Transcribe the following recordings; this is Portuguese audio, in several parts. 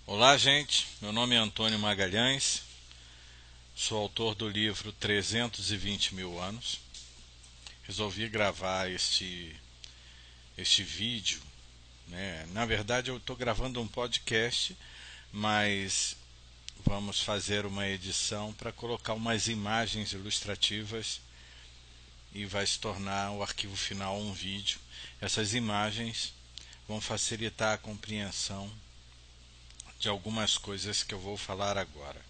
Olá, gente. Meu nome é Antônio Magalhães. Sou autor do livro 320 mil anos. Resolvi gravar este vídeo, né? Na verdade, eu estou gravando um podcast, mas vamos fazer uma edição para colocar umas imagens ilustrativas e vai se tornar o arquivo final um vídeo. Essas imagens vão facilitar a compreensão de algumas coisas que eu vou falar agora.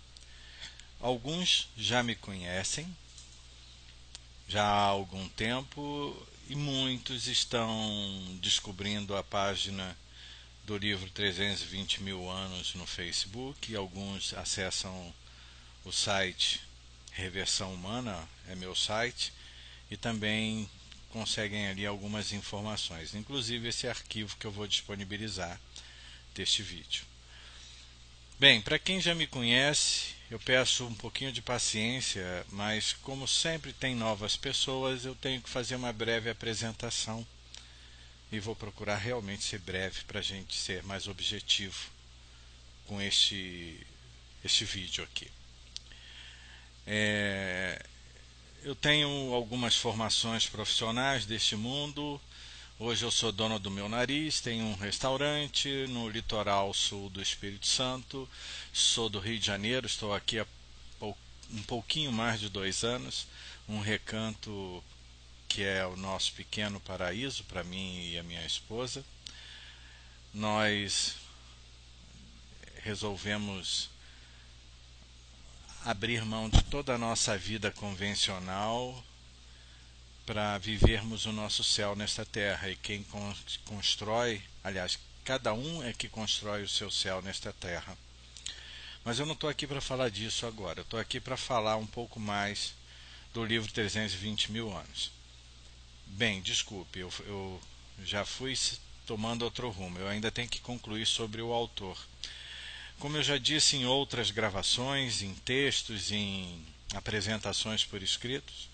Alguns já me conhecem já há algum tempo e muitos estão descobrindo a página do livro 320 mil anos no Facebook. Alguns acessam o site Reversão Humana, é meu site, e também conseguem ali algumas informações, inclusive esse arquivo que eu vou disponibilizar deste vídeo. Bem, para quem já me conhece, eu peço um pouquinho de paciência, mas como sempre tem novas pessoas, eu tenho que fazer uma breve apresentação e vou procurar realmente ser breve para a gente ser mais objetivo com este vídeo aqui. Eu tenho algumas formações profissionais deste mundo. Hoje eu sou dono do meu nariz, tenho um restaurante no litoral sul do Espírito Santo, sou do Rio de Janeiro, estou aqui há um pouquinho mais de 2 anos, um recanto que é o nosso pequeno paraíso para mim e a minha esposa. Nós resolvemos abrir mão de toda a nossa vida convencional para vivermos o nosso céu nesta terra. E quem constrói, aliás, cada um é que constrói o seu céu nesta terra. Mas eu não estou aqui para falar disso agora, eu estou aqui para falar um pouco mais do livro 320 mil anos. Bem, desculpe, eu já fui tomando outro rumo, eu ainda tenho que concluir sobre o autor. Como eu já disse em outras gravações, em textos, em apresentações por escritos,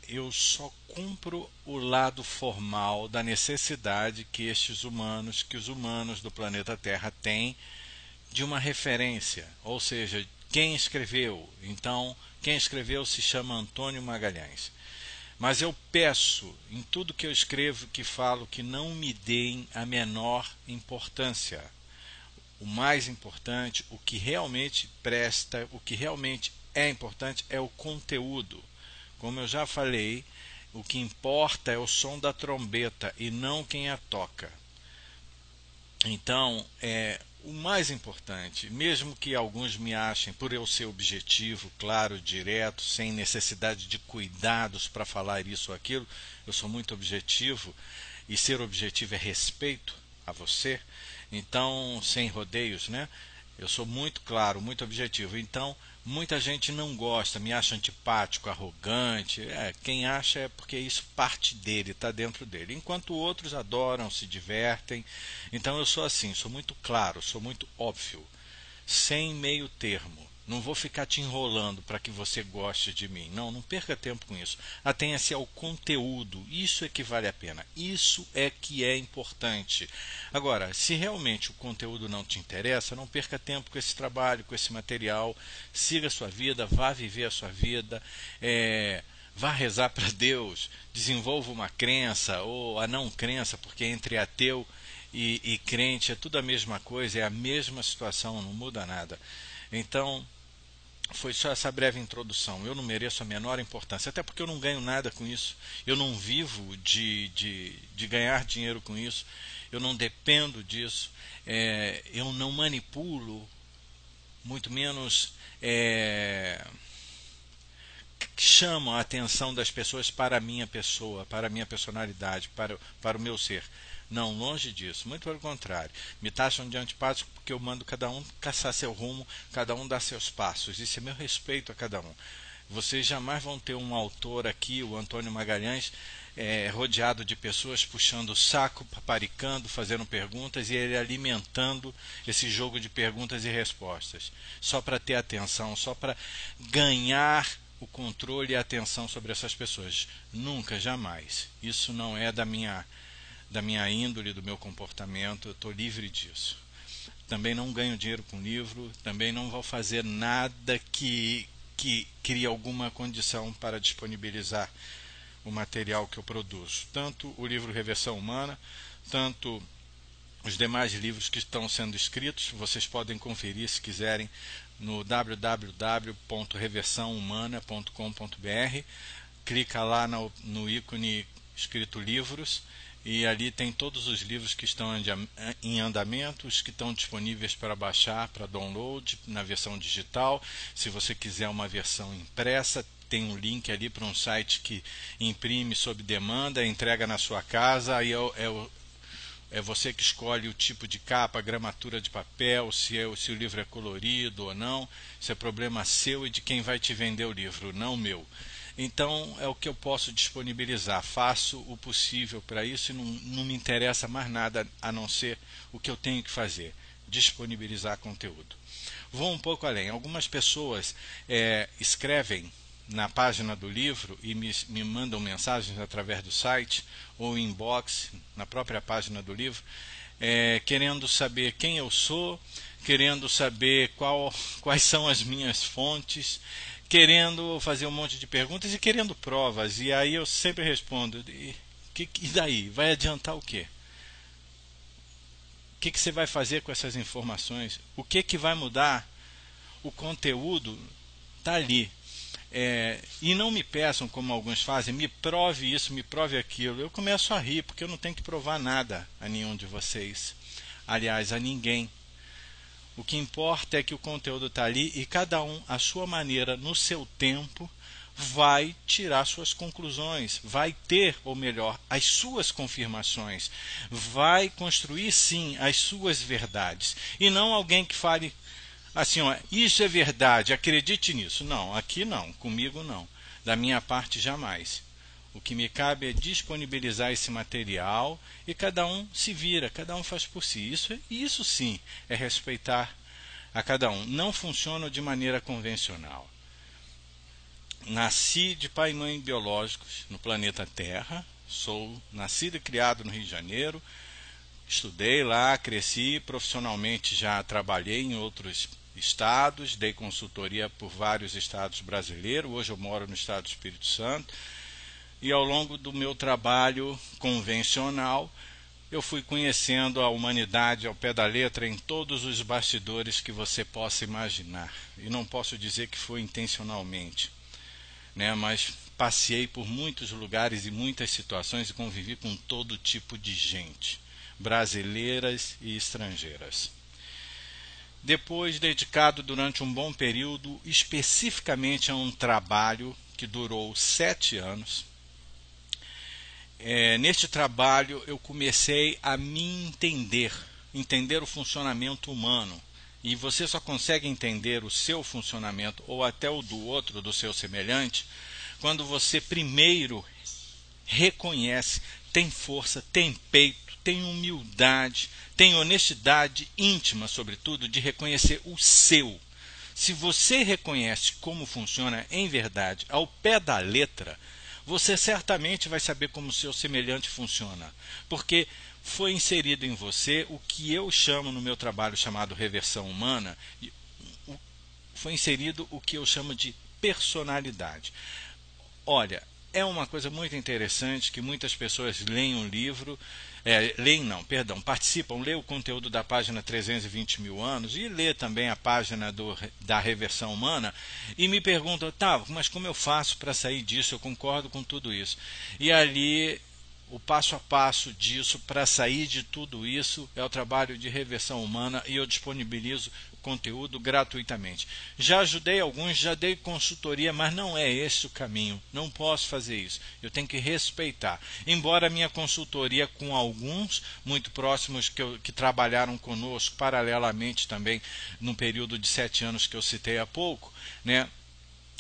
eu só cumpro o lado formal da necessidade que os humanos do planeta Terra têm de uma referência, ou seja, quem escreveu. Então, quem escreveu se chama Antônio Magalhães. Mas eu peço, em tudo que eu escrevo, que falo, que não me deem a menor importância. O mais importante, o que realmente presta, o que realmente é importante é o conteúdo. Como eu já falei, o que importa é o som da trombeta e não quem a toca. Então, o mais importante, mesmo que alguns me achem, por eu ser objetivo, claro, direto, sem necessidade de cuidados para falar isso ou aquilo, eu sou muito objetivo, e ser objetivo é respeito a você, então, sem rodeios, né? Eu sou muito claro, muito objetivo. Então, muita gente não gosta, me acha antipático, arrogante. Quem acha é porque isso parte dele, está dentro dele. Enquanto outros adoram, se divertem. Então, eu sou assim, sou muito claro, sou muito óbvio, sem meio termo. Não vou ficar te enrolando para que você goste de mim. Não, não perca tempo com isso. Atenha-se ao conteúdo. Isso é que vale a pena. Isso é que é importante. Agora, se realmente o conteúdo não te interessa, não perca tempo com esse trabalho, com esse material. Siga a sua vida, vá viver a sua vida. Vá rezar para Deus. Desenvolva uma crença ou a não crença, porque entre ateu e crente é tudo a mesma coisa, é a mesma situação, não muda nada. Então, foi só essa breve introdução. Eu não mereço a menor importância, até porque eu não ganho nada com isso. Eu não vivo de ganhar dinheiro com isso. Eu não dependo disso. Eu não manipulo, muito menos chamo a atenção das pessoas para a minha pessoa, para a minha personalidade, para o meu ser. Não, longe disso, muito pelo contrário. Me taxam de antipático porque eu mando cada um caçar seu rumo, cada um dar seus passos. Isso é meu respeito a cada um. Vocês jamais vão ter um autor aqui, o Antônio Magalhães, rodeado de pessoas puxando o saco, paparicando, fazendo perguntas e ele alimentando esse jogo de perguntas e respostas. Só para ter atenção, só para ganhar o controle e a atenção sobre essas pessoas. Nunca, jamais. Isso não é da minha índole, do meu comportamento, eu estou livre disso. também não ganho dinheiro com livro, também não vou fazer nada que crie alguma condição para disponibilizar o material que eu produzo. Tanto o livro Reversão Humana, tanto os demais livros que estão sendo escritos, vocês podem conferir se quiserem no www.reversãohumana.com.br. Clica lá no ícone escrito livros e ali tem todos os livros que estão em andamento, os que estão disponíveis para baixar, para download na versão digital. Se você quiser uma versão impressa, tem um link ali para um site que imprime sob demanda, entrega na sua casa. Aí é você que escolhe o tipo de capa, a gramatura de papel, se o livro é colorido ou não. Isso é problema seu e de quem vai te vender o livro, não meu. Então é o que eu posso disponibilizar. Faço o possível para isso e não me interessa mais nada a não ser o que eu tenho que fazer: disponibilizar conteúdo. Vou um pouco além. Algumas pessoas escrevem na página do livro e me mandam mensagens através do site ou inbox na própria página do livro, querendo saber quem eu sou, querendo saber quais são as minhas fontes, querendo fazer um monte de perguntas e querendo provas. E aí eu sempre respondo: e daí? Vai adiantar o quê? O que você vai fazer com essas informações? O que vai mudar? O conteúdo está ali. E não me peçam, como alguns fazem, me prove isso, me prove aquilo. Eu começo a rir, porque eu não tenho que provar nada a nenhum de vocês. Aliás, a ninguém. O que importa é que o conteúdo está ali e cada um, à sua maneira, no seu tempo, vai tirar suas conclusões, vai ter, ou melhor, as suas confirmações, vai construir, sim, as suas verdades. E não alguém que fale assim, ó, isso é verdade, acredite nisso. Não, aqui não, comigo não. Da minha parte, jamais. O que me cabe é disponibilizar esse material e cada um se vira, cada um faz por si. Isso sim é respeitar a cada um. Não funciona de maneira convencional. Nasci de pai e mãe biológicos no planeta Terra. Sou nascido e criado no Rio de Janeiro. Estudei lá, cresci, profissionalmente já trabalhei em outros estados, dei consultoria por vários estados brasileiros. Hoje eu moro no estado do Espírito Santo. E ao longo do meu trabalho convencional, eu fui conhecendo a humanidade ao pé da letra em todos os bastidores que você possa imaginar. E não posso dizer que foi intencionalmente, né? Mas passei por muitos lugares e muitas situações e convivi com todo tipo de gente, brasileiras e estrangeiras. Depois, dedicado durante um bom período especificamente a um trabalho que durou 7 anos, neste trabalho eu comecei a me entender o funcionamento humano. E você só consegue entender o seu funcionamento ou até o do outro, do seu semelhante, quando você primeiro reconhece, tem força, tem peito, tem humildade, tem honestidade íntima, sobretudo, de reconhecer o seu. Se você reconhece como funciona em verdade, ao pé da letra, você certamente vai saber como o seu semelhante funciona, porque foi inserido em você o que eu chamo no meu trabalho chamado Reversão Humana, foi inserido o que eu chamo de personalidade. Olha, é uma coisa muito interessante que muitas pessoas leem um livro, participam, lê o conteúdo da página 320 mil anos e lê também a página da Reversão Humana e me perguntam: tá, mas como eu faço para sair disso? Eu concordo com tudo isso. E ali, o passo a passo disso, para sair de tudo isso, é o trabalho de Reversão Humana e eu disponibilizo conteúdo gratuitamente. Já ajudei alguns, já dei consultoria, mas não é esse o caminho. Não posso fazer isso. Eu tenho que respeitar. Embora a minha consultoria com alguns muito próximos que trabalharam conosco paralelamente também no período de 7 anos que eu citei há pouco, né?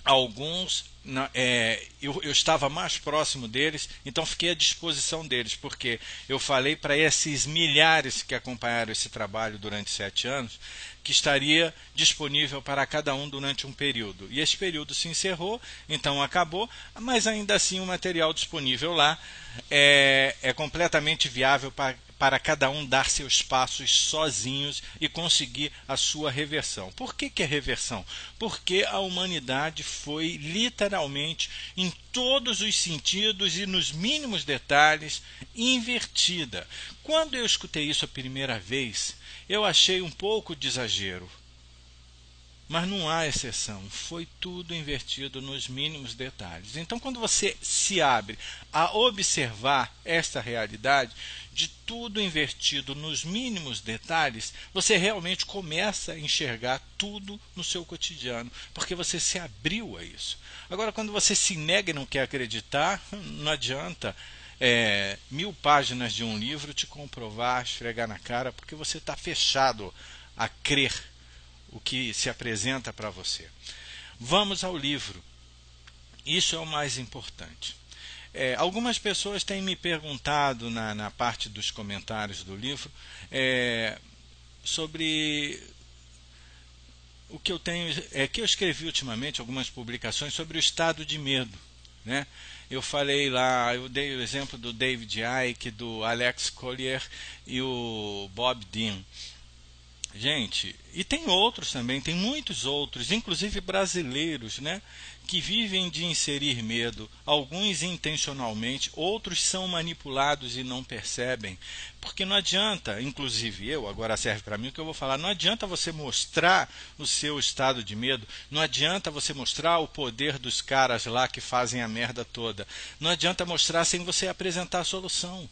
Alguns eu estava mais próximo deles, então fiquei à disposição deles, porque eu falei para esses milhares que acompanharam esse trabalho durante 7 anos que estaria disponível para cada um durante um período. E esse período se encerrou, então acabou, mas ainda assim o material disponível lá é completamente viável para cada um dar seus passos sozinhos e conseguir a sua reversão. Por que é reversão? Porque a humanidade foi literalmente, em todos os sentidos e nos mínimos detalhes, invertida. Quando eu escutei isso a primeira vez, eu achei um pouco de exagero. Mas não há exceção, foi tudo invertido nos mínimos detalhes. Então, quando você se abre a observar esta realidade de tudo invertido nos mínimos detalhes, você realmente começa a enxergar tudo no seu cotidiano, porque você se abriu a isso. Agora, quando você se nega e não quer acreditar, não adianta 1000 páginas de um livro te comprovar, esfregar na cara, porque você está fechado a crer o que se apresenta para você. Vamos ao livro. Isso é o mais importante. Algumas pessoas têm me perguntado na parte dos comentários do livro sobre o que eu tenho, que eu escrevi ultimamente, algumas publicações sobre o estado de medo, né? Eu falei lá, eu dei o exemplo do David Icke, do Alex Collier e o Bob Dean. Gente, e tem outros também, tem muitos outros, inclusive brasileiros, né, que vivem de inserir medo, alguns intencionalmente, outros são manipulados e não percebem, porque não adianta, inclusive eu, agora serve para mim o que eu vou falar, não adianta você mostrar o seu estado de medo, não adianta você mostrar o poder dos caras lá que fazem a merda toda, não adianta mostrar sem você apresentar a solução.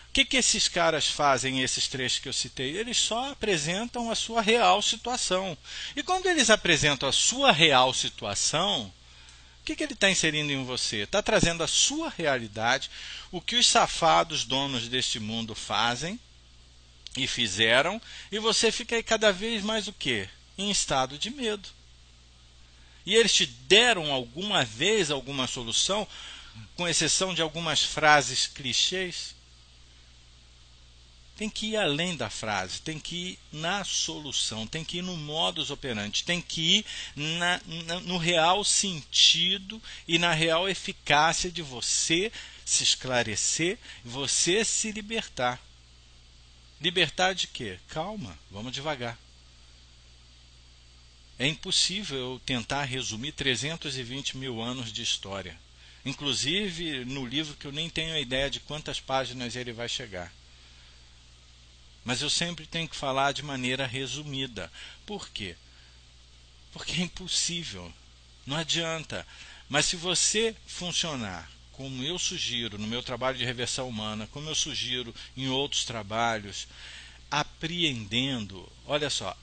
O que esses caras fazem, esses três que eu citei? Eles só apresentam a sua real situação. E quando eles apresentam a sua real situação, o que ele está inserindo em você? Está trazendo a sua realidade, o que os safados donos deste mundo fazem e fizeram, e você fica aí cada vez mais o quê? Em estado de medo. E eles te deram alguma vez alguma solução, com exceção de algumas frases clichês? Tem que ir além da frase, tem que ir na solução, tem que ir no modus operandi, tem que ir no real sentido e na real eficácia de você se esclarecer, você se libertar. Libertar de quê? Calma, vamos devagar. É impossível eu tentar resumir 320 mil anos de história. Inclusive no livro que eu nem tenho a ideia de quantas páginas ele vai chegar. Mas eu sempre tenho que falar de maneira resumida. Por quê? Porque é impossível. Não adianta. Mas se você funcionar como eu sugiro no meu trabalho de reversão humana, como eu sugiro em outros trabalhos, apreendendo, olha só,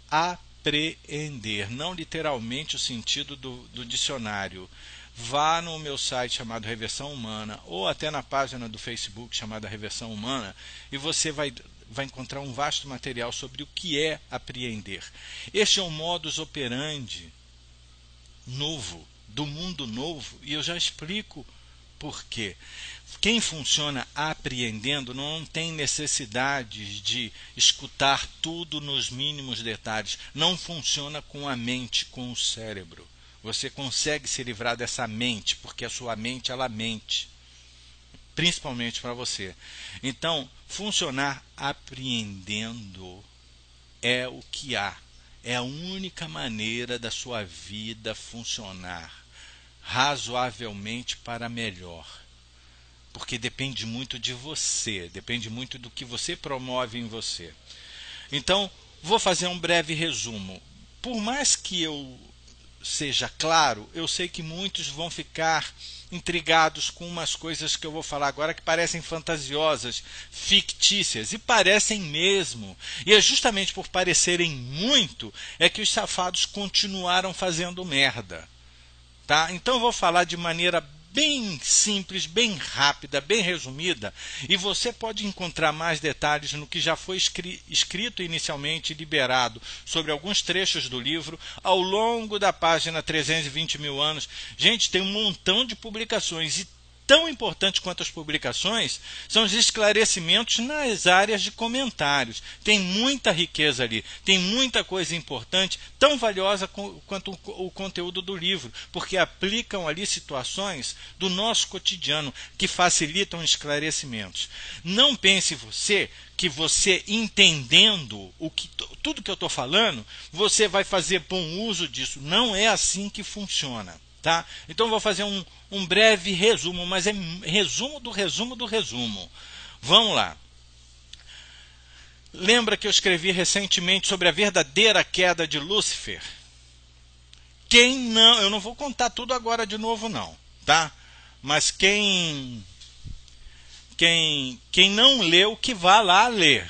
apreender, não literalmente o sentido do dicionário. Vá no meu site chamado Reversão Humana, ou até na página do Facebook chamada Reversão Humana, e você vai encontrar um vasto material sobre o que é apreender. Este é um modus operandi novo, do mundo novo, e eu já explico por quê. Quem funciona apreendendo não tem necessidade de escutar tudo nos mínimos detalhes. Não funciona com a mente, com o cérebro. Você consegue se livrar dessa mente, porque a sua mente, ela mente. Principalmente para você. Então, funcionar apreendendo é o que há. É a única maneira da sua vida funcionar razoavelmente para melhor. Porque depende muito de você, depende muito do que você promove em você. Então, vou fazer um breve resumo. Por mais que eu seja claro, eu sei que muitos vão ficar intrigados com umas coisas que eu vou falar agora que parecem fantasiosas, fictícias, e parecem mesmo. E é justamente por parecerem muito é que os safados continuaram fazendo merda. Tá? Então eu vou falar de maneira bem simples, bem rápida, bem resumida, e você pode encontrar mais detalhes no que já foi escrito inicialmente e liberado sobre alguns trechos do livro ao longo da página 320 mil anos. Gente, tem um montão de publicações e tão importante quanto as publicações são os esclarecimentos nas áreas de comentários. Tem muita riqueza ali, tem muita coisa importante, tão valiosa quanto o conteúdo do livro, porque aplicam ali situações do nosso cotidiano que facilitam esclarecimentos. Não pense você que você entendendo tudo que eu estou falando, você vai fazer bom uso disso. Não é assim que funciona. Tá? Então vou fazer um breve resumo, mas é resumo do resumo do resumo. Vamos lá. Lembra que eu escrevi recentemente sobre a verdadeira queda de Lúcifer? Quem não, eu não vou contar tudo agora de novo não, tá? Mas quem não leu, que vá lá ler.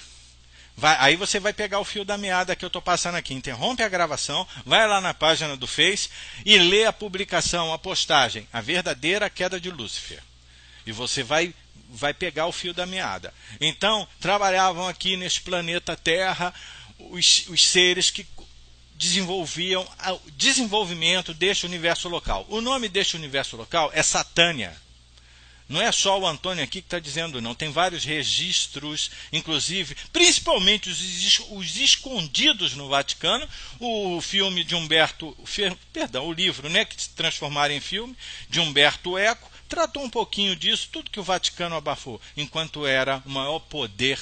Aí você vai pegar o fio da meada que eu estou passando aqui. Interrompe a gravação, vai lá na página do Face e lê a publicação, a postagem, A Verdadeira Queda de Lúcifer. E você vai pegar o fio da meada. Então, trabalhavam aqui nesse planeta Terra os seres que desenvolviam o desenvolvimento deste universo local. O nome deste universo local é Satânia. Não é só o Antônio aqui que está dizendo, não. Tem vários registros, inclusive, principalmente os escondidos no Vaticano. O filme de o livro, né, que se transformaram em filme, de Umberto Eco, tratou um pouquinho disso, tudo que o Vaticano abafou, enquanto era o maior poder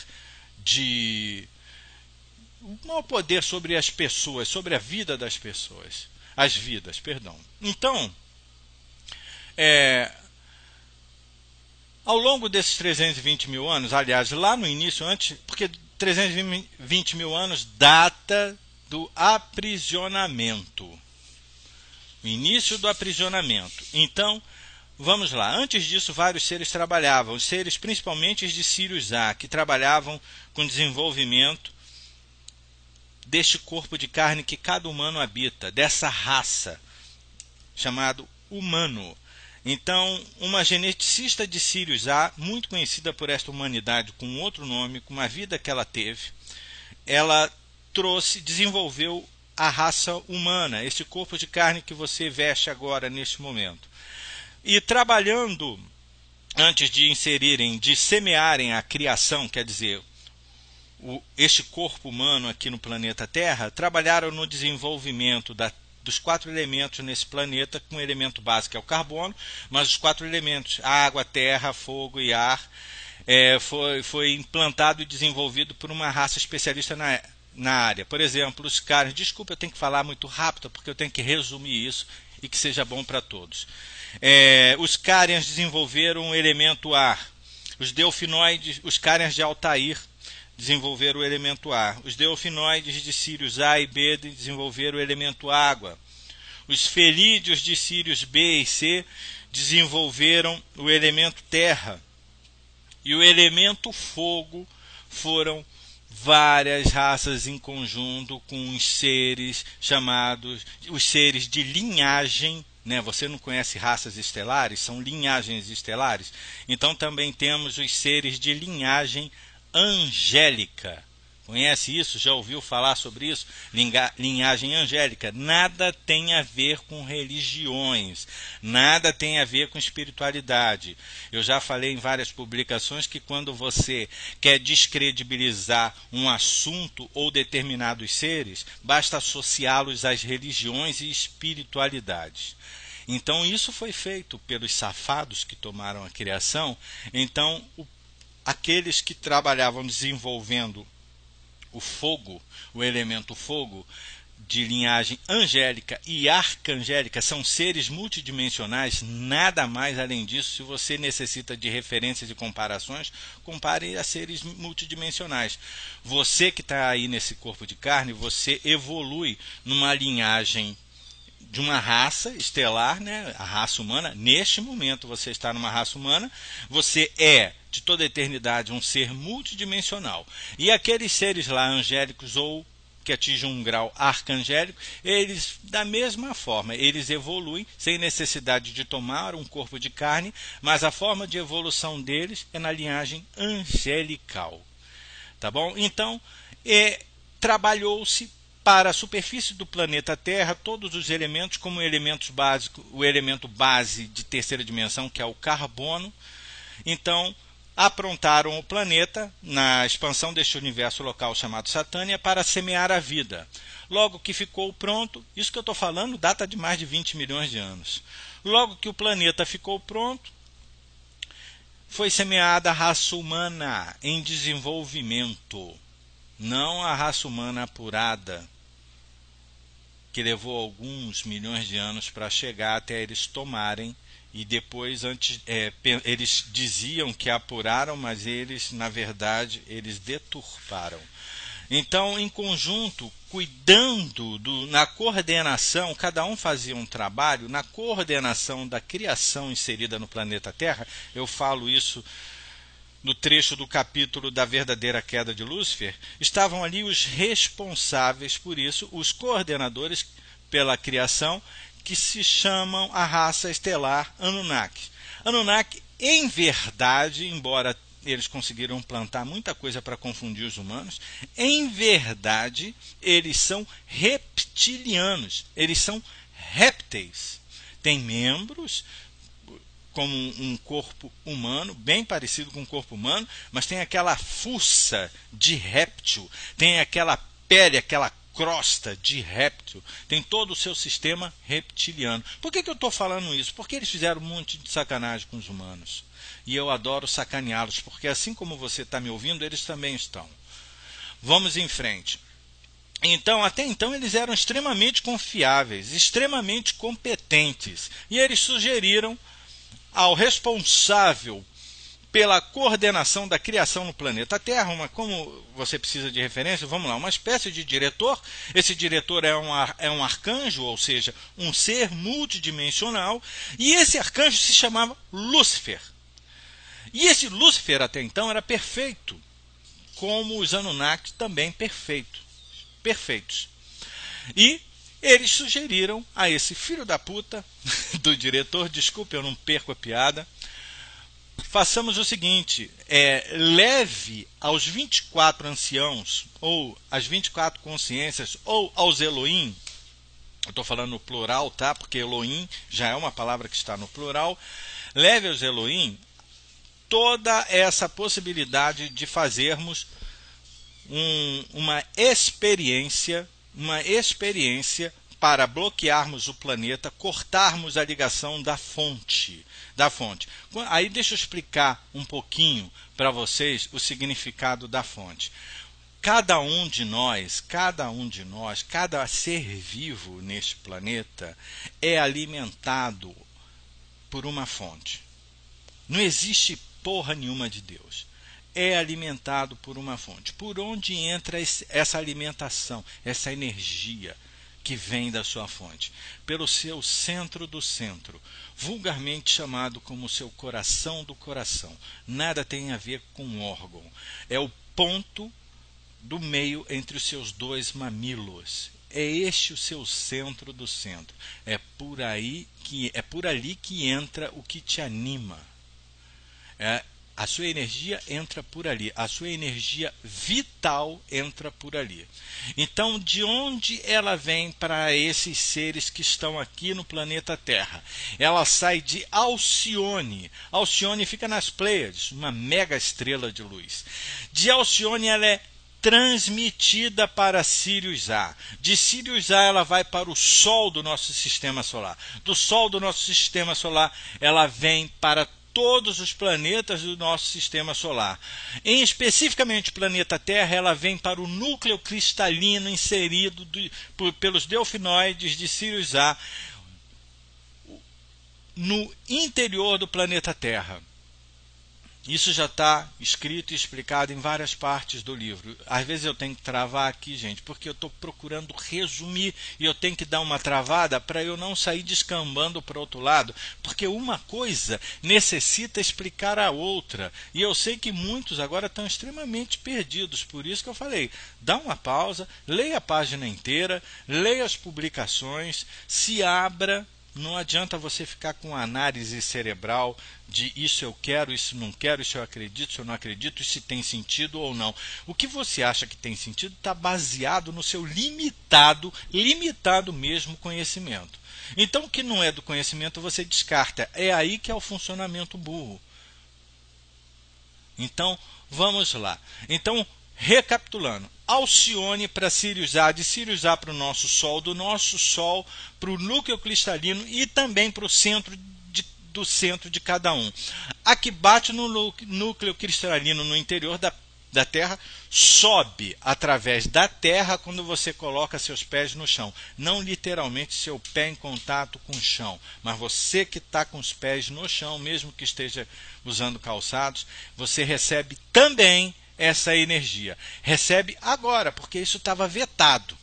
sobre as pessoas, sobre a vida das pessoas. As vidas, perdão. Então, ao longo desses 320 mil anos, aliás, lá no início, porque 320 mil anos data do aprisionamento. O início do aprisionamento. Então, vamos lá. Antes disso, vários seres trabalhavam. Os seres, principalmente os de Sirius A, que trabalhavam com desenvolvimento deste corpo de carne que cada humano habita, dessa raça, chamado humano. Então, uma geneticista de Sirius A, muito conhecida por esta humanidade com outro nome, com uma vida que ela teve, ela desenvolveu a raça humana, esse corpo de carne que você veste agora, neste momento. E trabalhando, antes de semearem a criação, quer dizer, este corpo humano aqui no planeta Terra, trabalharam no desenvolvimento dos 4 elementos nesse planeta, com o elemento básico é o carbono, mas os 4 elementos, água, terra, fogo e ar, foi implantado e desenvolvido por uma raça especialista na área. Por exemplo, os Carians, desculpa, eu tenho que falar muito rápido, porque eu tenho que resumir isso e que seja bom para todos. Os Carians desenvolveram o elemento ar, os delfinoides, os Carians de Altair, desenvolveram o elemento ar. Os delfinoides de Sirius A e B desenvolveram o elemento água. Os felídeos de Sirius B e C desenvolveram o elemento terra. E o elemento fogo foram várias raças em conjunto com os seres chamados, os seres de linhagem, né? Você não conhece raças estelares? São linhagens estelares. Então também temos os seres de linhagem angélica. Conhece isso? Já ouviu falar sobre isso? Linhagem angélica. Nada tem a ver com religiões, nada tem a ver com espiritualidade. Eu já falei em várias publicações que quando você quer descredibilizar um assunto ou determinados seres, basta associá-los às religiões e espiritualidades. Então isso foi feito pelos safados que tomaram a criação. Então aqueles que trabalhavam desenvolvendo o fogo, o elemento fogo, de linhagem angélica e arcangélica, são seres multidimensionais, nada mais além disso. Se você necessita de referências e comparações, compare a seres multidimensionais. Você que está aí nesse corpo de carne, você evolui numa linhagem de uma raça estelar, né? A raça humana. Neste momento você está numa raça humana, você é de toda a eternidade um ser multidimensional. E aqueles seres lá angélicos ou que atingem um grau arcangélico, eles da mesma forma, eles evoluem sem necessidade de tomar um corpo de carne, mas a forma de evolução deles é na linhagem angelical. Tá bom? Então, trabalhou-se para a superfície do planeta Terra todos os elementos como elementos básicos, o elemento base de terceira dimensão, que é o carbono. Então, aprontaram o planeta na expansão deste universo local chamado Satânia para semear a vida. Logo que ficou pronto, isso que eu estou falando data de mais de 20 milhões de anos. Logo que o planeta ficou pronto, foi semeada a raça humana em desenvolvimento, não a raça humana apurada, que levou alguns milhões de anos para chegar até eles tomarem. E depois, eles diziam que apuraram, mas eles, na verdade, eles deturparam. Então, em conjunto, cuidando na coordenação, cada um fazia um trabalho, na coordenação da criação inserida no planeta Terra. Eu falo isso no trecho do capítulo da verdadeira queda de Lúcifer. Estavam ali os responsáveis por isso, os coordenadores pela criação, que se chamam a raça estelar Anunnaki. Anunnaki, em verdade, embora eles conseguiram plantar muita coisa para confundir os humanos, em verdade, eles são reptilianos, eles são répteis. Têm membros como um corpo humano, bem parecido com um corpo humano, mas tem aquela fuça de réptil, tem aquela pele, aquela crosta de réptil, tem todo o seu sistema reptiliano. Por que eu estou falando isso? Porque eles fizeram um monte de sacanagem com os humanos. E eu adoro sacaneá-los, porque assim como você está me ouvindo, eles também estão. Vamos em frente. Então, até então, eles eram extremamente confiáveis, extremamente competentes. E eles sugeriram ao responsável pela coordenação da criação no planeta Terra, como você precisa de referência, vamos lá, uma espécie de diretor. Esse diretor é um arcanjo, ou seja, um ser multidimensional, e esse arcanjo se chamava Lúcifer. E esse Lúcifer até então era perfeito, como os Anunnaki também perfeitos. E eles sugeriram a esse filho da puta do diretor, desculpe, eu não perco a piada, façamos o seguinte, leve aos 24 anciãos, ou às 24 consciências, ou aos Elohim, eu estou falando no plural, tá? Porque Elohim já é uma palavra que está no plural, leve aos Elohim toda essa possibilidade de fazermos uma experiência para bloquearmos o planeta, cortarmos a ligação da fonte. Aí deixa eu explicar um pouquinho para vocês o significado da fonte. Cada um de nós, cada ser vivo neste planeta é alimentado por uma fonte. Não existe porra nenhuma de Deus. É alimentado por uma fonte. Por onde entra essa alimentação, essa energia que vem da sua fonte? Pelo seu centro do centro, vulgarmente chamado como seu coração do coração. Nada tem a ver com órgão. É o ponto do meio entre os seus dois mamilos. É este o seu centro do centro. É por ali que entra o que te anima. A sua energia entra por ali, a sua energia vital entra por ali. Então, de onde ela vem para esses seres que estão aqui no planeta Terra? Ela sai de Alcione. Alcione fica nas Pleiades, uma mega estrela de luz. De Alcione ela é transmitida para Sirius A. De Sirius A ela vai para o Sol do nosso sistema solar. Do Sol do nosso sistema solar ela vem para todos os planetas do nosso sistema solar. Especificamente o planeta Terra, ela vem para o núcleo cristalino inserido pelos delfinoides de Sirius A no interior do planeta Terra. Isso já está escrito e explicado em várias partes do livro. Às vezes eu tenho que travar aqui, gente, porque eu estou procurando resumir e eu tenho que dar uma travada para eu não sair descambando para o outro lado, porque uma coisa necessita explicar a outra. E eu sei que muitos agora estão extremamente perdidos, por isso que eu falei, dá uma pausa, leia a página inteira, leia as publicações, se abra Não adianta você ficar com análise cerebral de isso eu quero, isso não quero, isso eu acredito, isso eu não acredito, isso tem sentido ou não. O que você acha que tem sentido está baseado no seu limitado mesmo conhecimento. Então o que não é do conhecimento você descarta. É aí que é o funcionamento burro. Então, vamos lá. Então, recapitulando. Alcione para Sirius A, de Sirius A para o nosso Sol, do nosso Sol para o núcleo cristalino e também para o centro do centro de cada um. A que bate no núcleo cristalino no interior da Terra sobe através da Terra quando você coloca seus pés no chão. Não literalmente seu pé em contato com o chão, mas você que está com os pés no chão, mesmo que esteja usando calçados, você recebe também essa energia. Recebe agora, porque isso estava vetado.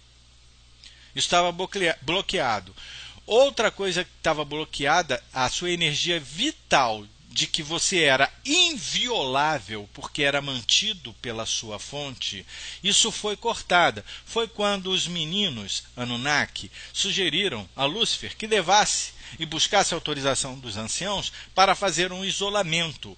Isso estava bloqueado. Outra coisa que estava bloqueada, a sua energia vital, de que você era inviolável porque era mantido pela sua fonte, isso foi cortada. Foi quando os meninos Anunnaki sugeriram a Lúcifer que levasse e buscasse a autorização dos anciãos para fazer um isolamento,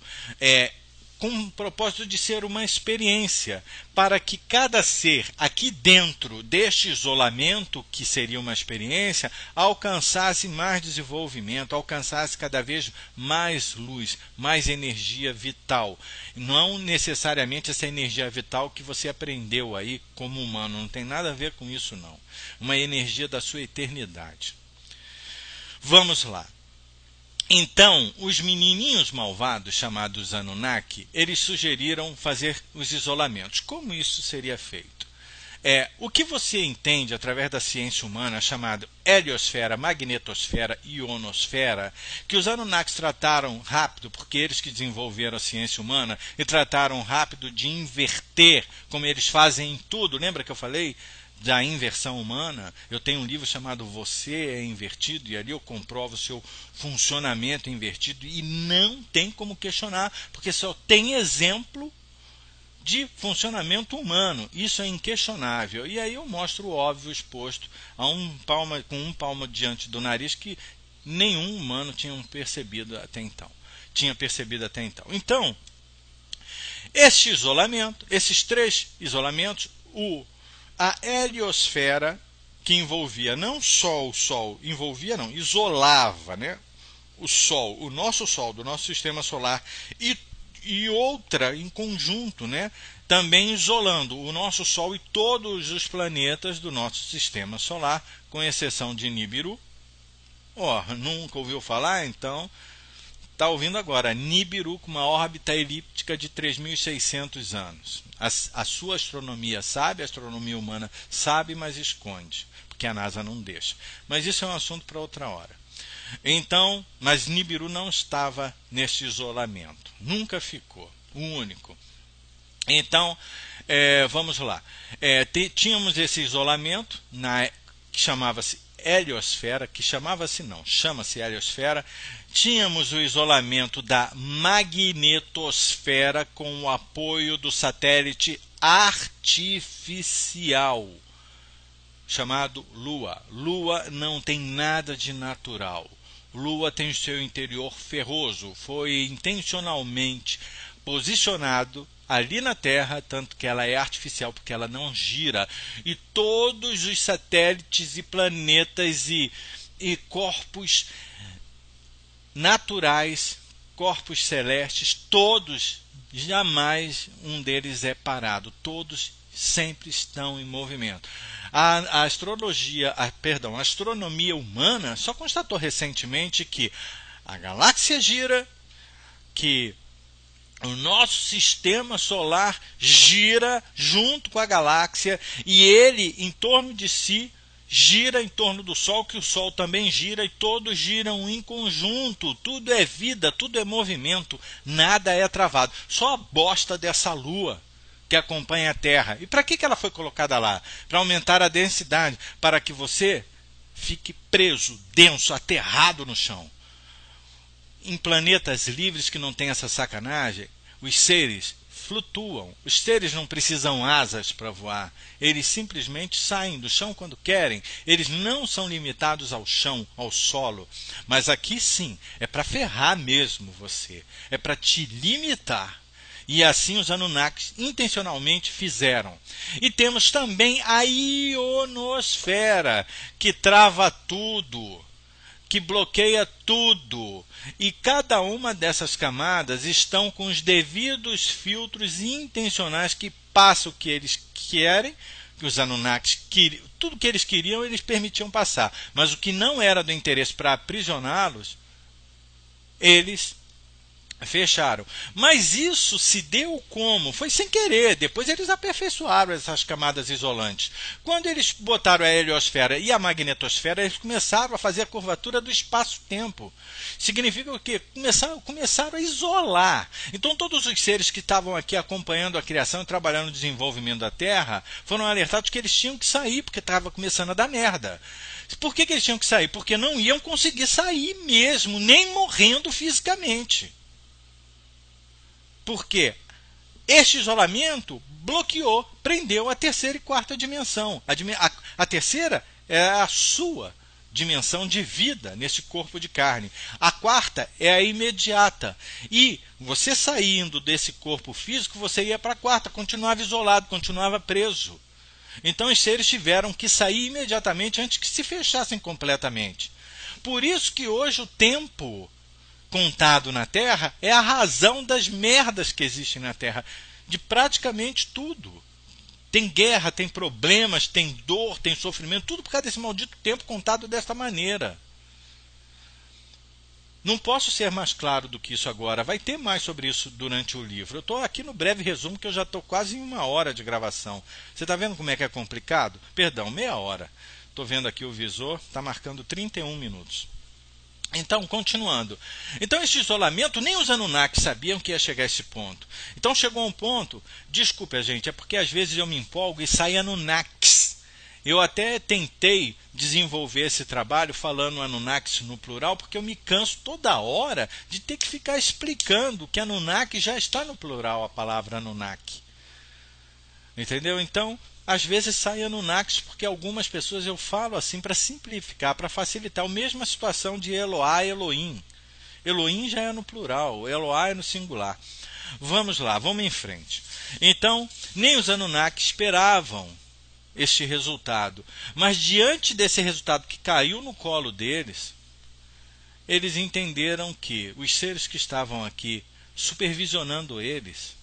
com o propósito de ser uma experiência, para que cada ser aqui dentro deste isolamento, que seria uma experiência, alcançasse mais desenvolvimento, alcançasse cada vez mais luz, mais energia vital. Não necessariamente essa energia vital que você aprendeu aí como humano, não tem nada a ver com isso não. Uma energia da sua eternidade. Vamos lá. Então, os menininhos malvados, chamados Anunnaki, eles sugeriram fazer os isolamentos. Como isso seria feito? O que você entende através da ciência humana, chamada heliosfera, magnetosfera e ionosfera, que os Anunnakis trataram rápido, porque eles que desenvolveram a ciência humana, e trataram rápido de inverter, como eles fazem em tudo. Lembra que eu falei da inversão humana? Eu tenho um livro chamado Você é Invertido, e ali eu comprovo o seu funcionamento invertido, e não tem como questionar, porque só tem exemplo de funcionamento humano. Isso é inquestionável. E aí eu mostro o óbvio exposto a com um palmo diante do nariz, que nenhum humano tinha percebido até então. Então, este isolamento, esses três isolamentos, a heliosfera, que envolvia não só o Sol, isolava, né, o Sol, o nosso Sol, do nosso sistema solar, e outra em conjunto, né, também isolando o nosso Sol e todos os planetas do nosso sistema solar, com exceção de Nibiru. Nunca ouviu falar? Então está ouvindo agora. Nibiru, com uma órbita elíptica de 3.600 anos. A sua astronomia sabe, a astronomia humana sabe, mas esconde, porque a NASA não deixa. Mas isso é um assunto para outra hora. Então, mas Nibiru não estava neste isolamento. Nunca ficou. O único. Então, vamos lá. Tínhamos esse isolamento que chamava-se heliosfera, chama-se heliosfera. Tínhamos o isolamento da magnetosfera com o apoio do satélite artificial chamado Lua. Lua não tem nada de natural. Lua tem o seu interior ferroso. Foi intencionalmente posicionado ali na Terra, tanto que ela é artificial, porque ela não gira. E todos os satélites e planetas e corpos naturais, corpos celestes, todos, jamais um deles é parado. Todos sempre estão em movimento. A astronomia humana só constatou recentemente que a galáxia gira, que o nosso sistema solar gira junto com a galáxia, e ele, em torno de si, gira em torno do Sol, que o Sol também gira, e todos giram em conjunto. Tudo é vida, tudo é movimento, nada é travado. Só a bosta dessa Lua que acompanha a Terra. E para que ela foi colocada lá? Para aumentar a densidade, para que você fique preso, denso, aterrado no chão. Em planetas livres que não tem essa sacanagem, os seres flutuam. Os seres não precisam asas para voar. Eles simplesmente saem do chão quando querem. Eles não são limitados ao chão, ao solo. Mas aqui sim, é para ferrar mesmo você. É para te limitar. E assim os Anunnakis intencionalmente fizeram. E temos também a ionosfera, que trava tudo, que bloqueia tudo. E cada uma dessas camadas estão com os devidos filtros intencionais que passam o que eles querem, que os Anunnakis queriam, tudo que eles queriam eles permitiam passar. Mas o que não era do interesse para aprisioná-los, eles fecharam. Mas isso se deu como? Foi sem querer. Depois eles aperfeiçoaram essas camadas isolantes. Quando eles botaram a heliosfera e a magnetosfera, eles começaram a fazer a curvatura do espaço-tempo. Significa o quê? Começaram a isolar. Então todos os seres que estavam aqui acompanhando a criação e trabalhando no desenvolvimento da Terra foram alertados que eles tinham que sair, porque estava começando a dar merda. Por que eles tinham que sair? Porque não iam conseguir sair mesmo, nem morrendo fisicamente. Porque este isolamento bloqueou, prendeu a terceira e quarta dimensão. A terceira é a sua dimensão de vida nesse corpo de carne. A quarta é a imediata. E você saindo desse corpo físico, você ia para a quarta, continuava isolado, continuava preso. Então os seres tiveram que sair imediatamente antes que se fechassem completamente. Por isso que hoje o tempo contado na Terra é a razão das merdas que existem na Terra, de praticamente tudo. Tem guerra, tem problemas, tem dor, tem sofrimento, tudo por causa desse maldito tempo contado desta maneira. Não posso ser mais claro do que isso agora. Vai ter mais sobre isso durante o livro. Eu estou aqui no breve resumo, que eu já estou quase em 1 hora de gravação. Você está vendo como é que é complicado? Perdão, meia hora. Estou vendo aqui o visor, está marcando 31 minutos. Então, continuando. Então, esse isolamento, nem os Anunnakis sabiam que ia chegar a esse ponto. Então, chegou a um ponto, desculpe, gente, é porque às vezes eu me empolgo e sai Anunnakis. Eu até tentei desenvolver esse trabalho falando Anunnakis no plural, porque eu me canso toda hora de ter que ficar explicando que Anunnaki já está no plural, a palavra Anunnaki. Entendeu? Então, às vezes sai Anunnakis, porque algumas pessoas eu falo assim para simplificar, para facilitar. A mesma situação de Eloá e Elohim. Elohim já é no plural, Eloá é no singular. Vamos lá, vamos em frente. Então, nem os Anunnakis esperavam este resultado. Mas diante desse resultado que caiu no colo deles, eles entenderam que os seres que estavam aqui supervisionando eles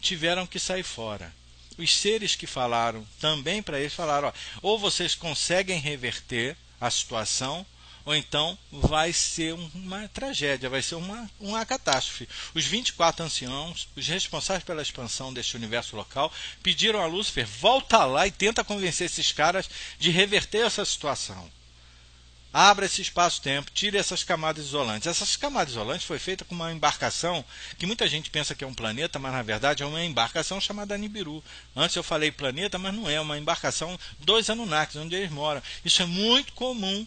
tiveram que sair fora. Os seres que falaram também para eles falaram, ó, ou vocês conseguem reverter a situação, ou então vai ser uma tragédia, vai ser uma catástrofe. Os 24 anciãos, os responsáveis pela expansão deste universo local, pediram a Lúcifer, volta lá e tenta convencer esses caras de reverter essa situação. Abra esse espaço-tempo, tire essas camadas isolantes. Essas camadas isolantes foi feita com uma embarcação que muita gente pensa que é um planeta, mas na verdade é uma embarcação chamada Nibiru. Antes eu falei planeta, mas não é, uma embarcação dos Anunnakis, onde eles moram. Isso é muito comum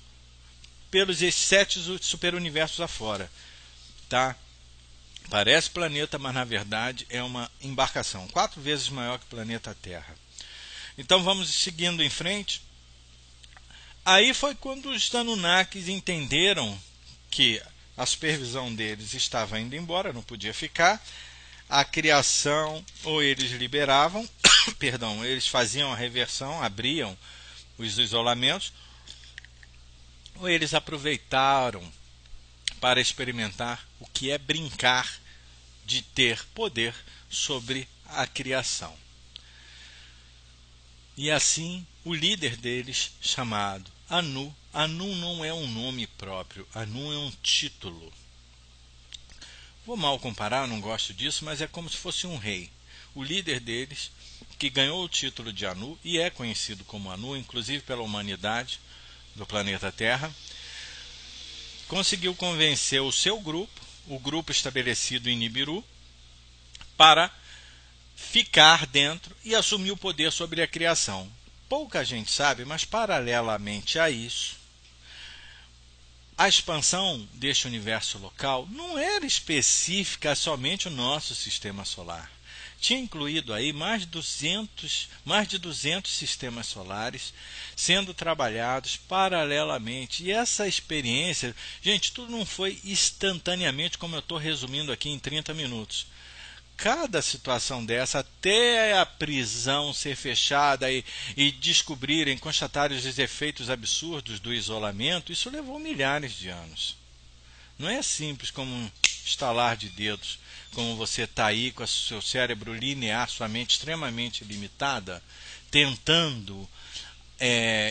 pelos 7 superuniversos afora. Tá? Parece planeta, mas na verdade é uma embarcação 4 vezes maior que o planeta Terra. Então vamos seguindo em frente. Aí foi quando os Anunnakis entenderam que a supervisão deles estava indo embora, não podia ficar. A criação, ou eles liberavam, perdão, eles faziam a reversão, abriam os isolamentos, ou eles aproveitaram para experimentar o que é brincar de ter poder sobre a criação. E assim, o líder deles, chamado Anu, Anu não é um nome próprio, Anu é um título. Vou mal comparar, não gosto disso, mas é como se fosse um rei. O líder deles, que ganhou o título de Anu, e é conhecido como Anu, inclusive pela humanidade do planeta Terra, conseguiu convencer o seu grupo, o grupo estabelecido em Nibiru, para ficar dentro e assumir o poder sobre a criação. Pouca gente sabe, mas paralelamente a isso, a expansão deste universo local não era específica a somente o nosso sistema solar. Tinha incluído aí mais de 200 sistemas solares sendo trabalhados paralelamente. E essa experiência, gente, tudo não foi instantaneamente, como eu estou resumindo aqui em 30 minutos. Cada situação dessa, até a prisão ser fechada e descobrirem, constatarem os efeitos absurdos do isolamento, isso levou milhares de anos. Não é simples como um estalar de dedos, como você está aí com o seu cérebro linear, sua mente extremamente limitada, tentando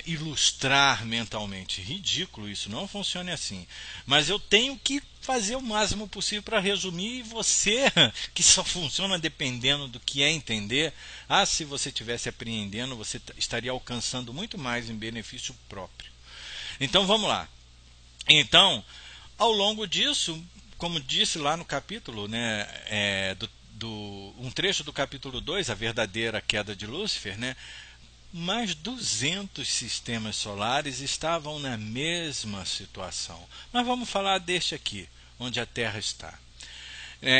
ilustrar mentalmente. Ridículo isso, não funciona assim. Mas eu tenho que fazer o máximo possível para resumir, e você, que só funciona dependendo do que é entender, se você estivesse apreendendo, você estaria alcançando muito mais em benefício próprio. Então vamos lá. Então, ao longo disso, como disse lá no capítulo, né, um trecho do capítulo 2, a verdadeira queda de Lúcifer, né, mais 200 sistemas solares estavam na mesma situação. Mas vamos falar deste aqui, onde a Terra está.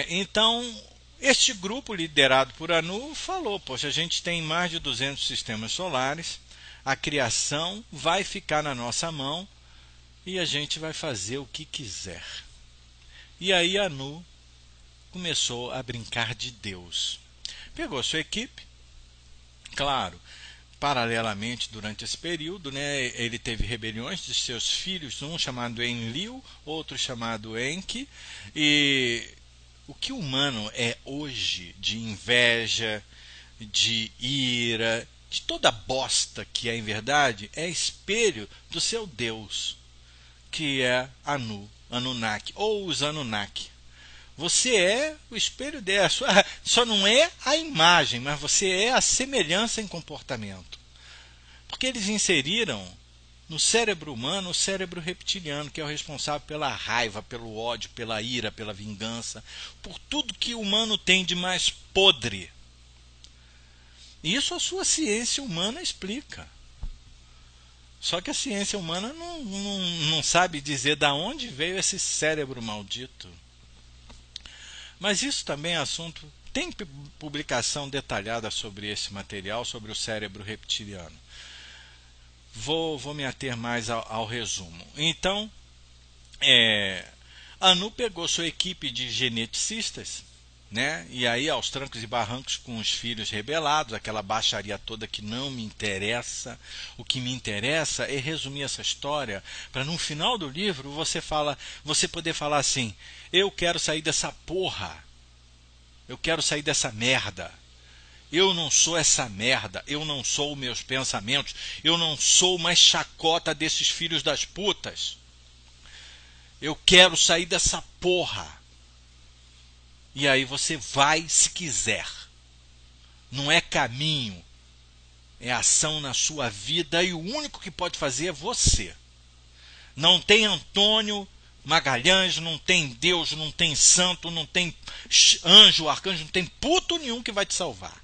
Então, este grupo liderado por Anu falou, poxa, a gente tem mais de 200 sistemas solares, a criação vai ficar na nossa mão e a gente vai fazer o que quiser. E aí Anu começou a brincar de Deus. Pegou sua equipe, claro, paralelamente durante esse período, né, ele teve rebeliões de seus filhos, um chamado Enlil, outro chamado Enki, e o que o humano é hoje de inveja, de ira, de toda bosta que é em verdade, é espelho do seu Deus, que é Anu, Anunnaki, ou os Anunnaki. Você é o espelho dela, só não é a imagem, mas você é a semelhança em comportamento. Porque eles inseriram no cérebro humano o cérebro reptiliano, que é o responsável pela raiva, pelo ódio, pela ira, pela vingança, por tudo que o humano tem de mais podre. Isso a sua ciência humana explica. Só que a ciência humana não sabe dizer de onde veio esse cérebro maldito. Mas isso também é assunto. Tem publicação detalhada sobre esse material, sobre o cérebro reptiliano. Vou me ater mais ao resumo. Então, Anu pegou sua equipe de geneticistas, né? E aí aos trancos e barrancos com os filhos rebelados, aquela baixaria toda que não me interessa. O que me interessa é resumir essa história para no final do livro você poder falar assim: eu quero sair dessa porra, eu quero sair dessa merda, eu não sou essa merda, eu não sou meus pensamentos, eu não sou mais chacota desses filhos das putas, eu quero sair dessa porra. E aí você vai se quiser. Não é caminho, é ação na sua vida, e o único que pode fazer é você. Não tem Antônio Magalhães, não tem Deus, não tem santo, não tem anjo, arcanjo, não tem puto nenhum que vai te salvar.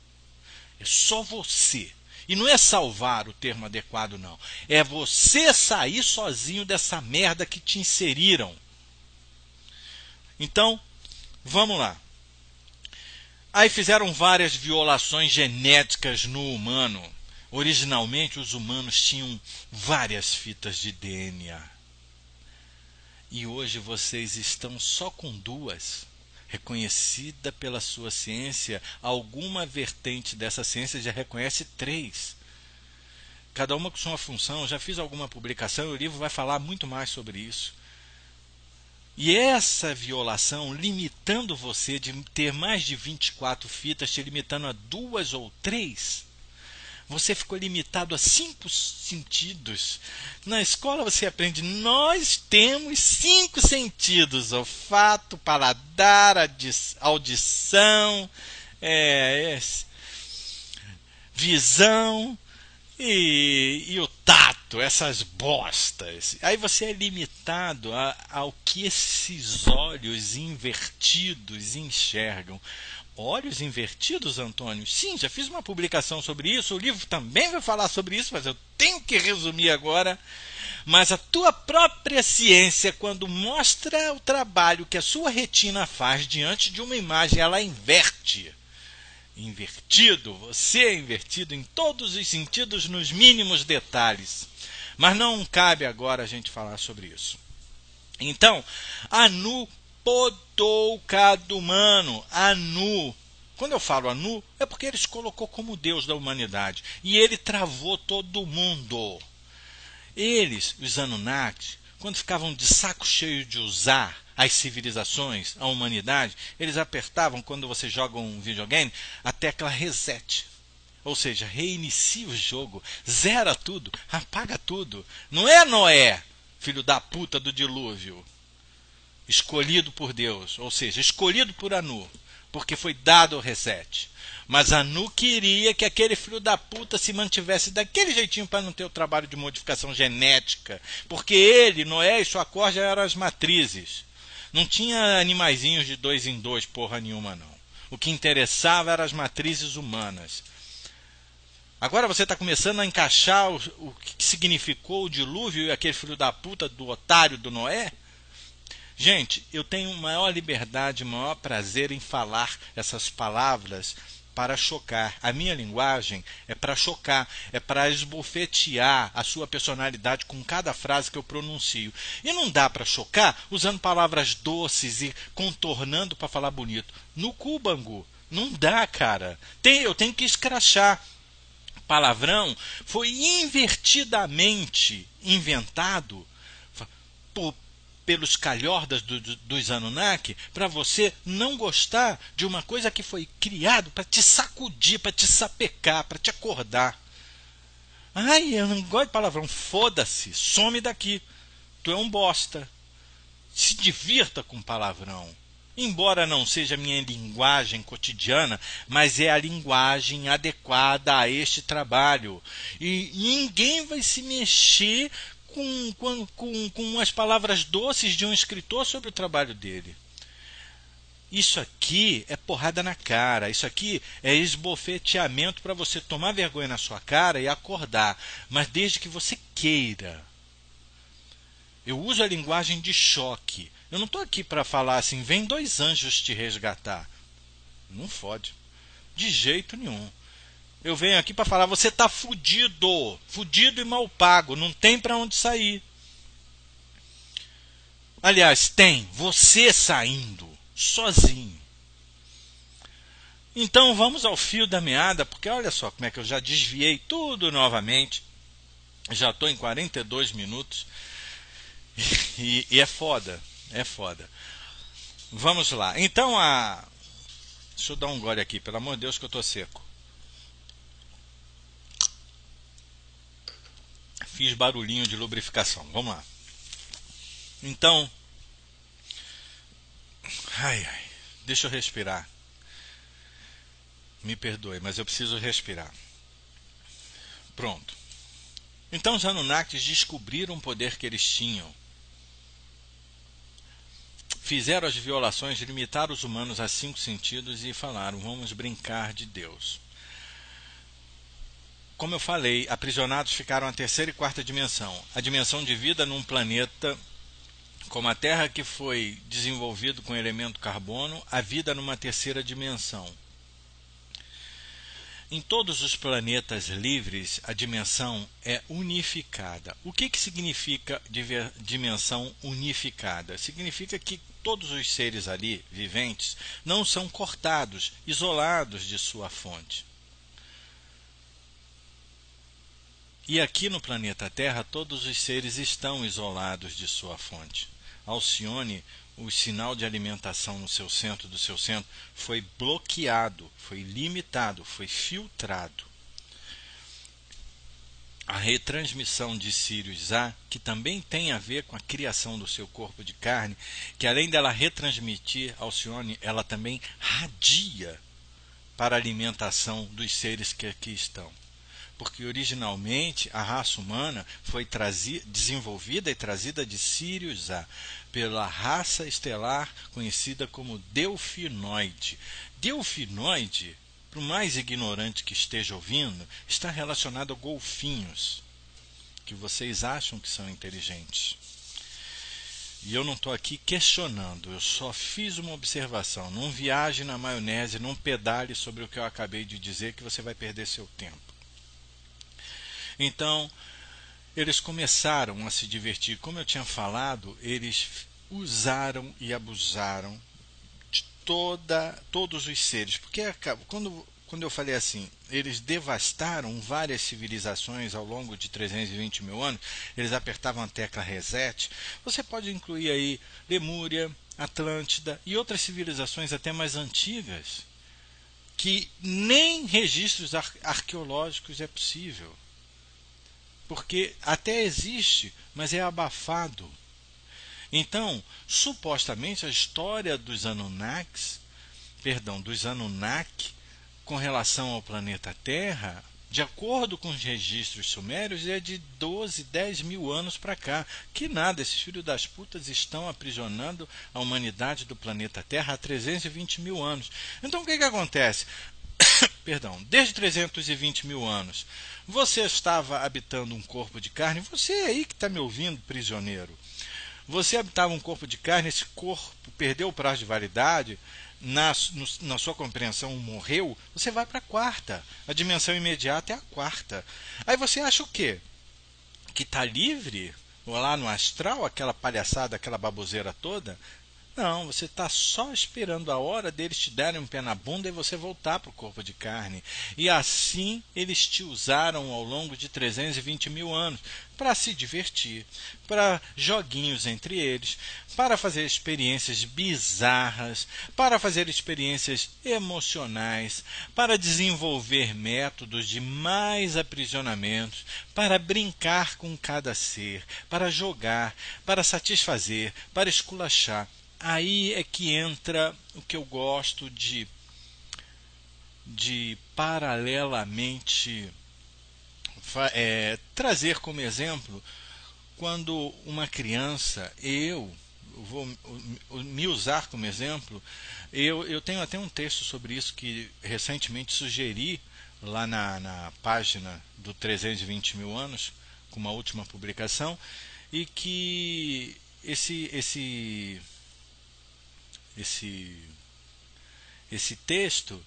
É só você. E não é salvar o termo adequado, não. É você sair sozinho dessa merda que te inseriram. Então, vamos lá. Aí fizeram várias violações genéticas no humano. Originalmente, os humanos tinham várias fitas de DNA. E hoje vocês estão só com duas. Reconhecida pela sua ciência, alguma vertente dessa ciência já reconhece 3. Cada uma com sua função. Já fiz alguma publicação, o livro vai falar muito mais sobre isso. E essa violação, limitando você de ter mais de 24 fitas, te limitando a 2 ou 3, você ficou limitado a 5 sentidos. Na escola você aprende, nós temos 5 sentidos: olfato, paladar, audição, visão e o tato, essas bostas. Aí você é limitado ao que esses olhos invertidos enxergam. Olhos invertidos, Antônio? Sim, já fiz uma publicação sobre isso, o livro também vai falar sobre isso, mas eu tenho que resumir agora. Mas a tua própria ciência, quando mostra o trabalho que a sua retina faz diante de uma imagem, ela inverte. Invertido, você é invertido em todos os sentidos, nos mínimos detalhes. Mas não cabe agora a gente falar sobre isso. Então, Anu podou cada humano. Anu. Quando eu falo Anu, é porque ele se colocou como Deus da humanidade. E ele travou todo mundo. Eles, os Anunnaki, quando ficavam de saco cheio de usar as civilizações, a humanidade, eles apertavam, quando você joga um videogame, a tecla reset. Ou seja, reinicia o jogo, zera tudo, apaga tudo. Não é Noé, filho da puta do dilúvio, escolhido por Deus, ou seja, escolhido por Anu, porque foi dado o reset. Mas Anu queria que aquele filho da puta se mantivesse daquele jeitinho para não ter o trabalho de modificação genética. Porque ele, Noé e sua corja eram as matrizes. Não tinha animaizinhos de 2 em 2, porra nenhuma não. O que interessava eram as matrizes humanas. Agora você está começando a encaixar o que significou o dilúvio e aquele filho da puta do otário do Noé? Gente, eu tenho maior liberdade, maior prazer em falar essas palavras para chocar. A minha linguagem é para chocar, é para esbofetear a sua personalidade com cada frase que eu pronuncio. E não dá para chocar usando palavras doces e contornando para falar bonito. No cu, Bangu. Não dá, cara. Eu tenho que escrachar. Palavrão foi invertidamente inventado pelos calhordas dos Anunnaki para você não gostar de uma coisa que foi criado para te sacudir, para te sapecar, para te acordar. Ai, eu não gosto de palavrão. Foda-se, some daqui. Tu é um bosta. Se divirta com palavrão. Embora não seja minha linguagem cotidiana, mas é a linguagem adequada a este trabalho. E ninguém vai se mexer com as palavras doces de um escritor sobre o trabalho dele. Isso aqui é porrada na cara, isso aqui é esbofeteamento para você tomar vergonha na sua cara e acordar, mas desde que você queira. Eu uso a linguagem de choque. Eu não estou aqui para falar assim, vem 2 anjos te resgatar. Não fode. De jeito nenhum. Eu venho aqui para falar, você está fudido. Fudido e mal pago. Não tem para onde sair. Aliás, tem. Você saindo. Sozinho. Então vamos ao fio da meada, porque olha só como é que eu já desviei tudo novamente. Já estou em 42 minutos. E é foda. É foda. Vamos lá. Então deixa eu dar um gole aqui, pelo amor de Deus que eu tô seco. Fiz barulhinho de lubrificação. Vamos lá. Então. Deixa eu respirar. Me perdoe, mas eu preciso respirar. Pronto. Então os Anunnakis descobriram o poder que eles tinham. Fizeram as violações, limitaram os humanos a 5 sentidos e falaram, vamos brincar de Deus. Como eu falei, aprisionados ficaram na 3ª e 4ª dimensão. A dimensão de vida num planeta como a Terra, que foi desenvolvido com o elemento carbono, a vida numa 3ª dimensão. Em todos os planetas livres, a dimensão é unificada. O que significa dimensão unificada? Significa que todos os seres ali, viventes, não são cortados, isolados de sua fonte. E aqui no planeta Terra, todos os seres estão isolados de sua fonte. Alcione, o sinal de alimentação no seu centro do seu centro foi bloqueado, foi limitado, foi filtrado. A retransmissão de Sirius A, que também tem a ver com a criação do seu corpo de carne, que além dela retransmitir Alcione, ela também radia para a alimentação dos seres que aqui estão. Porque originalmente a raça humana foi desenvolvida e trazida de Sirius A, pela raça estelar conhecida como Delfinoide. Delfinoide, para o mais ignorante que esteja ouvindo, está relacionado a golfinhos. que vocês acham que são inteligentes. E eu não estou aqui questionando, eu só fiz uma observação. Não viaje na maionese, não pedale sobre o que eu acabei de dizer, que você vai perder seu tempo. Então, eles começaram a se divertir. Como eu tinha falado, eles usaram e abusaram de todos os seres. Porque quando eu falei assim, eles devastaram várias civilizações ao longo de 320 mil anos, eles apertavam a tecla reset. Você pode incluir aí Lemúria, Atlântida e outras civilizações até mais antigas, que nem registros arqueológicos é possível. Porque até existe, mas é abafado. Então, supostamente, a história dos Anunnaki, com relação ao planeta Terra, de acordo com os registros sumérios, é de 12, 10 mil anos para cá. Que nada, esses filhos das putas estão aprisionando a humanidade do planeta Terra há 320 mil anos. Então, o que acontece? Desde 320 mil anos, você estava habitando um corpo de carne, você aí que está me ouvindo, prisioneiro. Você habitava um corpo de carne, esse corpo perdeu o prazo de validade, na sua compreensão morreu, você vai para a quarta. A dimensão imediata é a quarta. Aí você acha o quê? Que está livre? Ou lá no astral, aquela palhaçada, aquela baboseira toda? Não, você está só esperando a hora deles te darem um pé na bunda e você voltar para o corpo de carne. E assim eles te usaram ao longo de 320 mil anos para se divertir, para joguinhos entre eles, para fazer experiências bizarras, para fazer experiências emocionais, para desenvolver métodos de mais aprisionamentos, para brincar com cada ser, para jogar, para satisfazer, para esculachar. Aí é que entra o que eu gosto de paralelamente trazer como exemplo, quando uma criança, eu vou me usar como exemplo, eu tenho até um texto sobre isso que recentemente sugeri lá na página do 320 mil anos, com uma última publicação, e que esse texto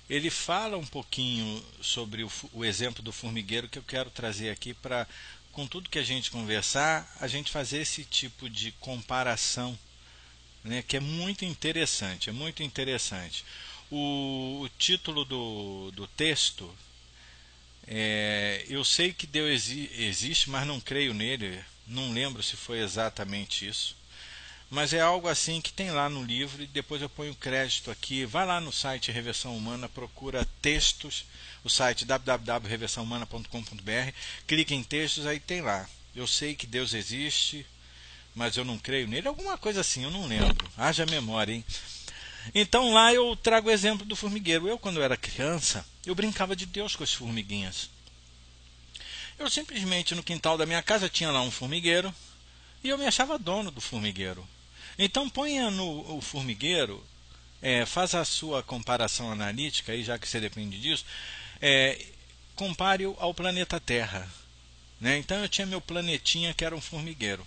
ele fala um pouquinho sobre o exemplo do formigueiro, que eu quero trazer aqui para, com tudo que a gente conversar, a gente fazer esse tipo de comparação, né, que é muito interessante, é muito interessante. O título do texto é Eu sei que Deus existe, mas não creio nele. Não lembro se foi exatamente isso, mas é algo assim que tem lá no livro, e depois eu ponho crédito aqui. Vai lá no site Reversão Humana, procura textos, o site www.reversãohumana.com.br, clica em textos, aí tem lá. Eu sei que Deus existe, mas eu não creio nele. Alguma coisa assim, eu não lembro. Haja memória, hein? Então lá eu trago o exemplo do formigueiro. Eu, quando eu era criança, eu brincava de Deus com as formiguinhas. Eu simplesmente, no quintal da minha casa, tinha lá um formigueiro, e eu me achava dono do formigueiro. Então ponha no o formigueiro, faz a sua comparação analítica, aí, já que você depende disso, compare-o ao planeta Terra. Né? Então eu tinha meu planetinha que era um formigueiro.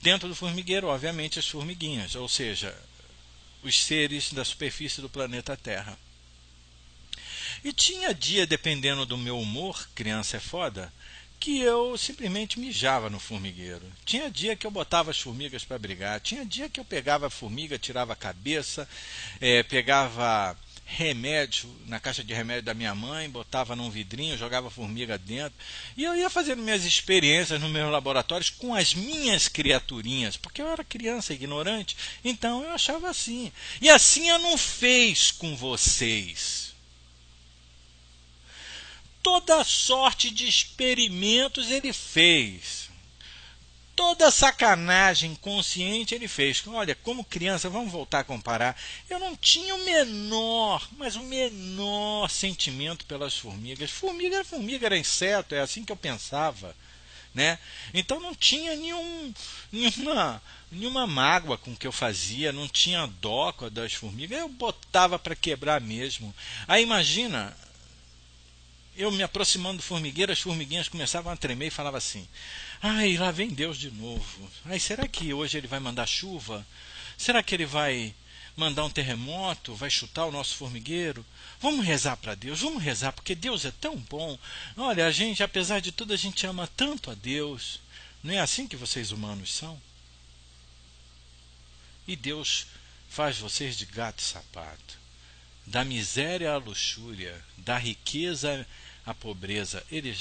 Dentro do formigueiro, obviamente, as formiguinhas, ou seja, os seres da superfície do planeta Terra. E tinha dia, dependendo do meu humor, criança é foda, que eu simplesmente mijava no formigueiro. Tinha dia que eu botava as formigas para brigar, tinha dia que eu pegava a formiga, tirava a cabeça, pegava remédio na caixa de remédio da minha mãe, botava num vidrinho, jogava a formiga dentro, e eu ia fazendo minhas experiências nos meus laboratórios com as minhas criaturinhas, porque eu era criança ignorante, então eu achava assim. E assim eu não fiz com vocês. Toda sorte de experimentos ele fez. Toda sacanagem consciente ele fez. Olha, como criança, vamos voltar a comparar. Eu não tinha o menor, mas o menor sentimento pelas formigas. Formiga era formiga, era inseto, é assim que eu pensava. Né? Então não tinha nenhuma mágoa com o que eu fazia, não tinha dó das formigas. Eu botava para quebrar mesmo. Aí imagina eu me aproximando do formigueiro, as formiguinhas começavam a tremer e falavam assim: ai, lá vem Deus de novo. Ai, será que hoje ele vai mandar chuva? Será que ele vai mandar um terremoto? Vai chutar o nosso formigueiro? Vamos rezar para Deus, vamos rezar, porque Deus é tão bom. Olha, a gente, apesar de tudo, a gente ama tanto a Deus. Não é assim que vocês humanos são? E Deus faz vocês de gato e sapato. Da miséria à luxúria, da riqueza à pobreza. Ele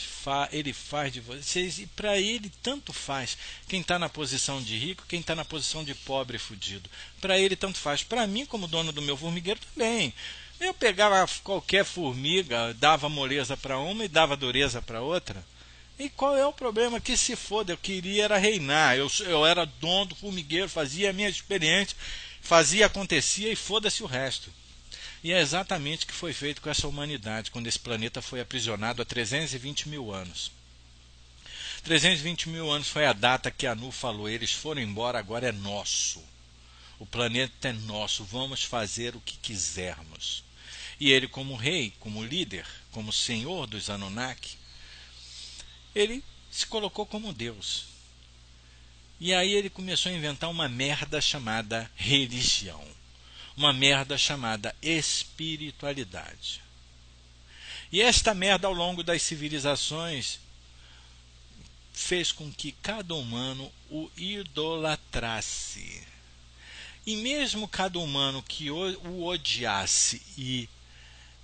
faz de vocês, e para ele tanto faz quem está na posição de rico, quem está na posição de pobre e fudido. Para ele tanto faz. Para mim, como dono do meu formigueiro, também. Eu pegava qualquer formiga, dava moleza para uma e dava dureza para outra. E qual é o problema? Que se foda, eu queria era reinar. Eu era dono do formigueiro, fazia a minha experiência, fazia, acontecia e foda-se o resto. E é exatamente o que foi feito com essa humanidade, quando esse planeta foi aprisionado há 320 mil anos. 320 mil anos foi a data que Anu falou: eles foram embora, agora é nosso. O planeta é nosso, vamos fazer o que quisermos. E ele, como rei, como líder, como senhor dos Anunnaki, ele se colocou como Deus. E aí ele começou a inventar uma merda chamada religião. Uma merda chamada espiritualidade. E esta merda, ao longo das civilizações, fez com que cada humano o idolatrasse. E mesmo cada humano que o odiasse e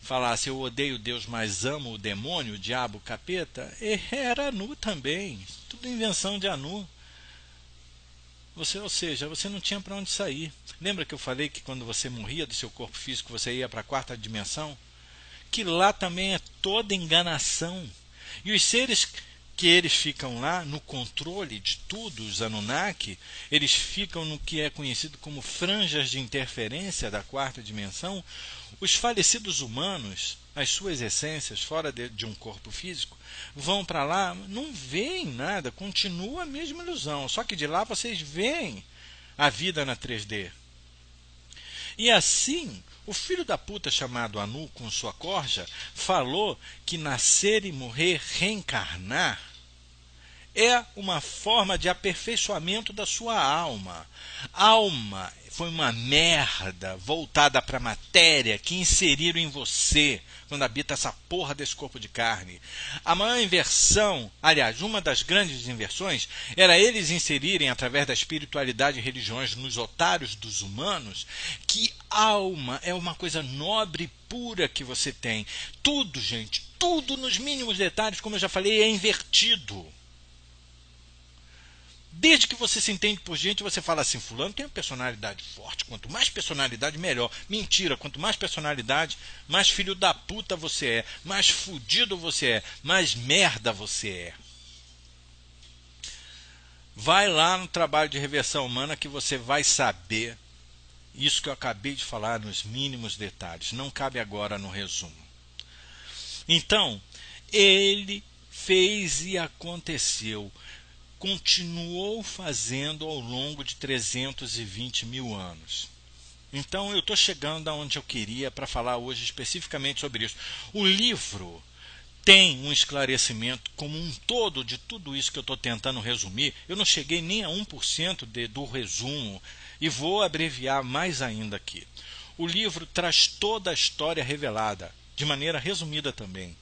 falasse: eu odeio Deus, mas amo o demônio, o diabo, o capeta, era Anu também. Tudo invenção de Anu. Ou seja, você não tinha para onde sair. Lembra que eu falei que quando você morria do seu corpo físico, você ia para a quarta dimensão? Que lá também é toda enganação. E os seres que eles ficam lá no controle de tudo, os Anunnaki, eles ficam no que é conhecido como franjas de interferência da quarta dimensão. Os falecidos humanos, as suas essências fora de um corpo físico, vão para lá, não veem nada, continua a mesma ilusão, só que de lá vocês veem a vida na 3D. E assim, o filho da puta chamado Anu, com sua corja, falou que nascer e morrer, reencarnar, é uma forma de aperfeiçoamento da sua alma. Alma foi uma merda voltada para a matéria que inseriram em você quando habita essa porra desse corpo de carne. A maior inversão, aliás, uma das grandes inversões, era eles inserirem, através da espiritualidade e religiões, nos otários dos humanos, que alma é uma coisa nobre e pura que você tem. Tudo, gente, tudo nos mínimos detalhes, como eu já falei, é invertido. Desde que você se entende por gente, você fala assim: fulano tem uma personalidade forte, quanto mais personalidade, melhor. Mentira, quanto mais personalidade, mais filho da puta você é, mais fudido você é, mais merda você é. Vai lá no trabalho de reversão humana que você vai saber isso que eu acabei de falar nos mínimos detalhes. Não cabe agora no resumo. Então, ele fez e aconteceu. Continuou fazendo ao longo de 320 mil anos. Então eu estou chegando aonde eu queria para falar hoje especificamente sobre isso. O livro tem um esclarecimento como um todo de tudo isso que eu estou tentando resumir. Eu não cheguei nem a 1% do resumo e vou abreviar mais ainda aqui. O livro traz toda a história revelada, de maneira resumida também.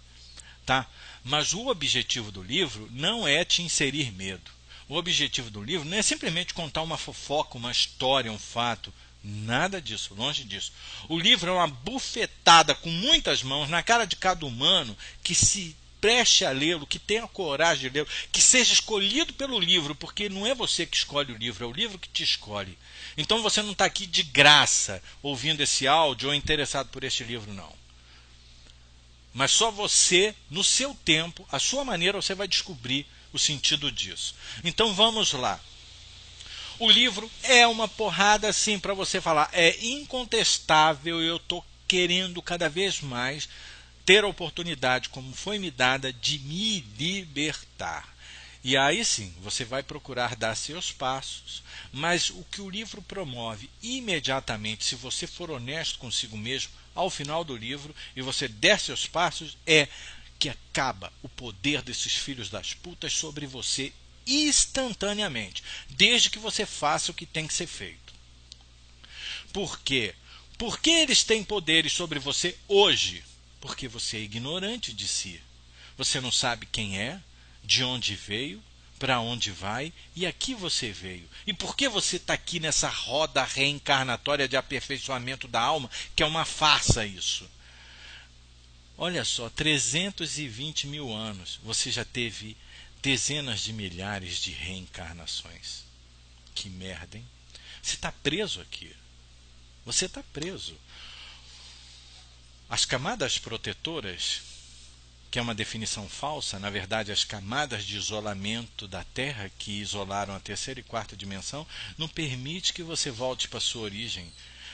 Tá? Mas o objetivo do livro não é te inserir medo. O objetivo do livro não é simplesmente contar uma fofoca, uma história, um fato. Nada disso, longe disso. O livro é uma bufetada com muitas mãos na cara de cada humano que se preste a lê-lo, que tenha coragem de lê-lo, que seja escolhido pelo livro, porque não é você que escolhe o livro, é o livro que te escolhe. Então você não está aqui de graça ouvindo esse áudio ou interessado por este livro, não. Mas só você, no seu tempo, a sua maneira, você vai descobrir o sentido disso. Então vamos lá. O livro é uma porrada assim para você falar. É incontestável, eu estou querendo cada vez mais ter a oportunidade, como foi me dada, de me libertar. E aí sim, você vai procurar dar seus passos, mas o que o livro promove imediatamente, se você for honesto consigo mesmo, ao final do livro, e você der seus passos, é que acaba o poder desses filhos das putas sobre você instantaneamente, desde que você faça o que tem que ser feito. Por quê? Porque eles têm poderes sobre você hoje? Porque você é ignorante de si. Você não sabe quem é, de onde veio, para onde vai e a que você veio. E por que você está aqui nessa roda reencarnatória de aperfeiçoamento da alma, que é uma farsa isso? Olha só, 320 mil anos, você já teve dezenas de milhares de reencarnações. Que merda, hein? Você está preso aqui. Você está preso. As camadas protetoras, que é uma definição falsa, na verdade as camadas de isolamento da Terra que isolaram a terceira e quarta dimensão, não permite que você volte para a sua origem,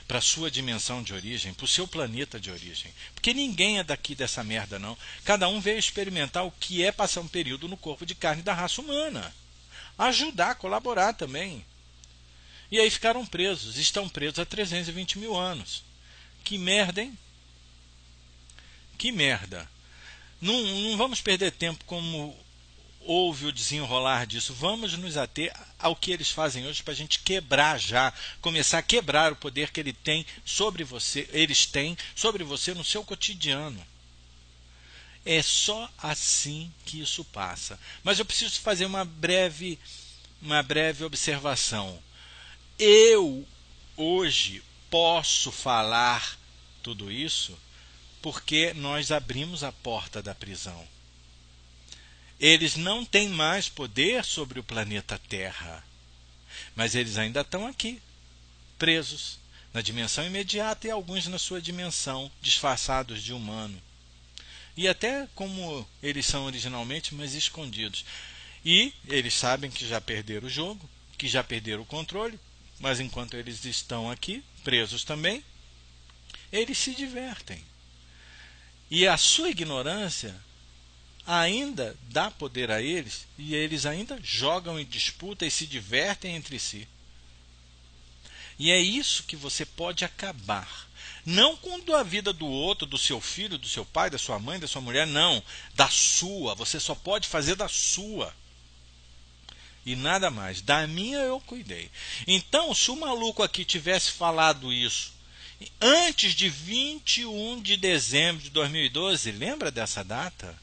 para a sua dimensão de origem, para o seu planeta de origem. Porque ninguém é daqui dessa merda não. Cada um veio experimentar o que é passar um período no corpo de carne da raça humana. Ajudar, colaborar também. E aí ficaram presos, estão presos há 320 mil anos. Que merda, hein? Que merda. Não vamos perder tempo como houve o desenrolar disso. Vamos nos ater ao que eles fazem hoje para a gente quebrar já, começar a quebrar o poder que ele tem sobre você, eles têm sobre você no seu cotidiano. É só assim que isso passa. Mas eu preciso fazer uma breve observação. Eu hoje posso falar tudo isso porque nós abrimos a porta da prisão. Eles não têm mais poder sobre o planeta Terra, mas eles ainda estão aqui, presos, na dimensão imediata e alguns na sua dimensão, disfarçados de humano. E até como eles são originalmente, mas escondidos. E eles sabem que já perderam o jogo, que já perderam o controle, mas enquanto eles estão aqui, presos também, eles se divertem. E a sua ignorância ainda dá poder a eles, e eles ainda jogam em disputa e se divertem entre si. E é isso que você pode acabar. Não com a vida do outro, do seu filho, do seu pai, da sua mãe, da sua mulher, não. Da sua. Você só pode fazer da sua. E nada mais. Da minha eu cuidei. Então, se o maluco aqui tivesse falado isso antes de 21 de dezembro de 2012, lembra dessa data?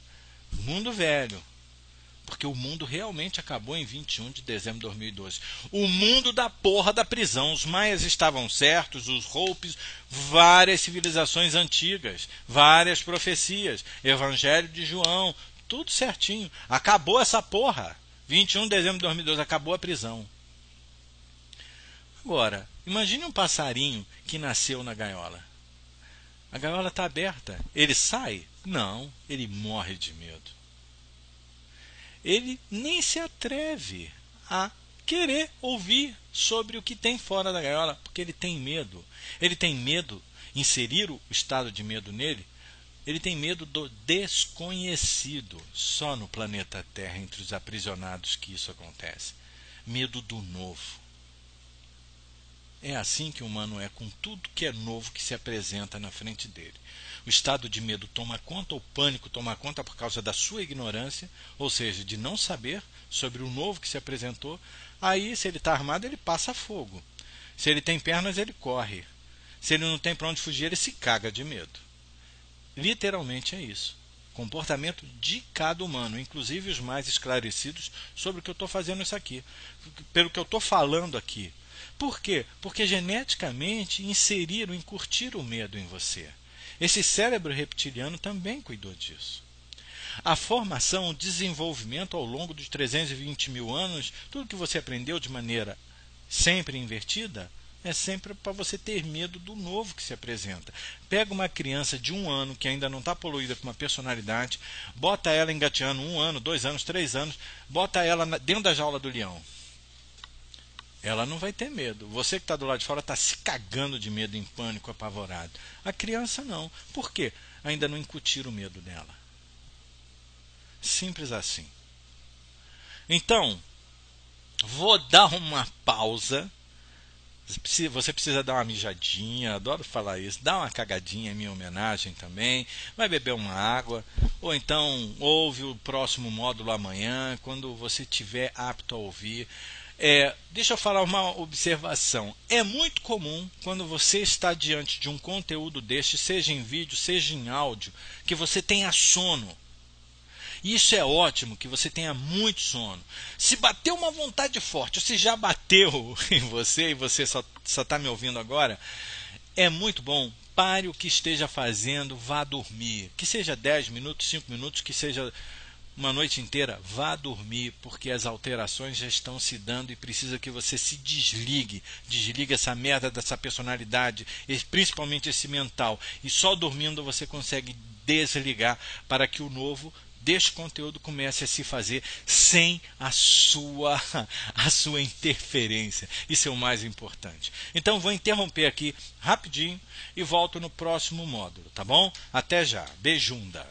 Mundo velho. Porque o mundo realmente acabou em 21 de dezembro de 2012. O mundo da porra da prisão. Os maias estavam certos, os Hopis, várias civilizações antigas, várias profecias, Evangelho de João, tudo certinho. Acabou essa porra. 21 de dezembro de 2012, acabou a prisão. Agora, imagine um passarinho que nasceu na gaiola. A gaiola está aberta. Ele sai? Não, ele morre de medo. Ele nem se atreve a querer ouvir sobre o que tem fora da gaiola, porque ele tem medo. Ele tem medo, inserir o estado de medo nele, ele tem medo do desconhecido. Só no planeta Terra, entre os aprisionados, que isso acontece. Medo do novo. É assim que o humano é com tudo que é novo que se apresenta na frente dele. O estado de medo toma conta, o pânico toma conta por causa da sua ignorância, ou seja, de não saber sobre o novo que se apresentou. Aí, se ele está armado, ele passa fogo. Se ele tem pernas, ele corre. Se ele não tem para onde fugir, ele se caga de medo. Literalmente é isso. Comportamento de cada humano, inclusive os mais esclarecidos sobre o que eu estou fazendo isso aqui, pelo que eu estou falando aqui. Por quê? Porque geneticamente inseriram, incutiram o medo em você. Esse cérebro reptiliano também cuidou disso. A formação, o desenvolvimento ao longo dos 320 mil anos, tudo que você aprendeu de maneira sempre invertida, é sempre para você ter medo do novo que se apresenta. Pega uma criança de 1 ano que ainda não está poluída com uma personalidade, bota ela engateando 1 ano, 2 anos, 3 anos, bota ela dentro da jaula do leão. Ela não vai ter medo. Você que está do lado de fora está se cagando de medo, em pânico, apavorado. A criança não. Por quê? Ainda não incutiram o medo nela. Simples assim. Então, vou dar uma pausa, Você precisa dar uma mijadinha, adoro falar isso, dá uma cagadinha em minha homenagem também, vai beber uma água, ou então ouve o próximo módulo amanhã, quando você estiver apto a ouvir. Deixa eu falar uma observação. É muito comum quando você está diante de um conteúdo deste, seja em vídeo, seja em áudio, que você tenha sono. Isso é ótimo, que você tenha muito sono. Se bateu uma vontade forte, ou se já bateu em você e você só está me ouvindo agora, é muito bom. Pare o que esteja fazendo, vá dormir. Que seja 10 minutos, 5 minutos, que seja uma noite inteira, vá dormir, porque as alterações já estão se dando e precisa que você se desligue. Desligue essa merda dessa personalidade, principalmente esse mental. E só dormindo você consegue desligar para que o novo deste conteúdo comece a se fazer sem a sua interferência. Isso é o mais importante. Então vou interromper aqui rapidinho e volto no próximo módulo, tá bom? Até já. Beijunda.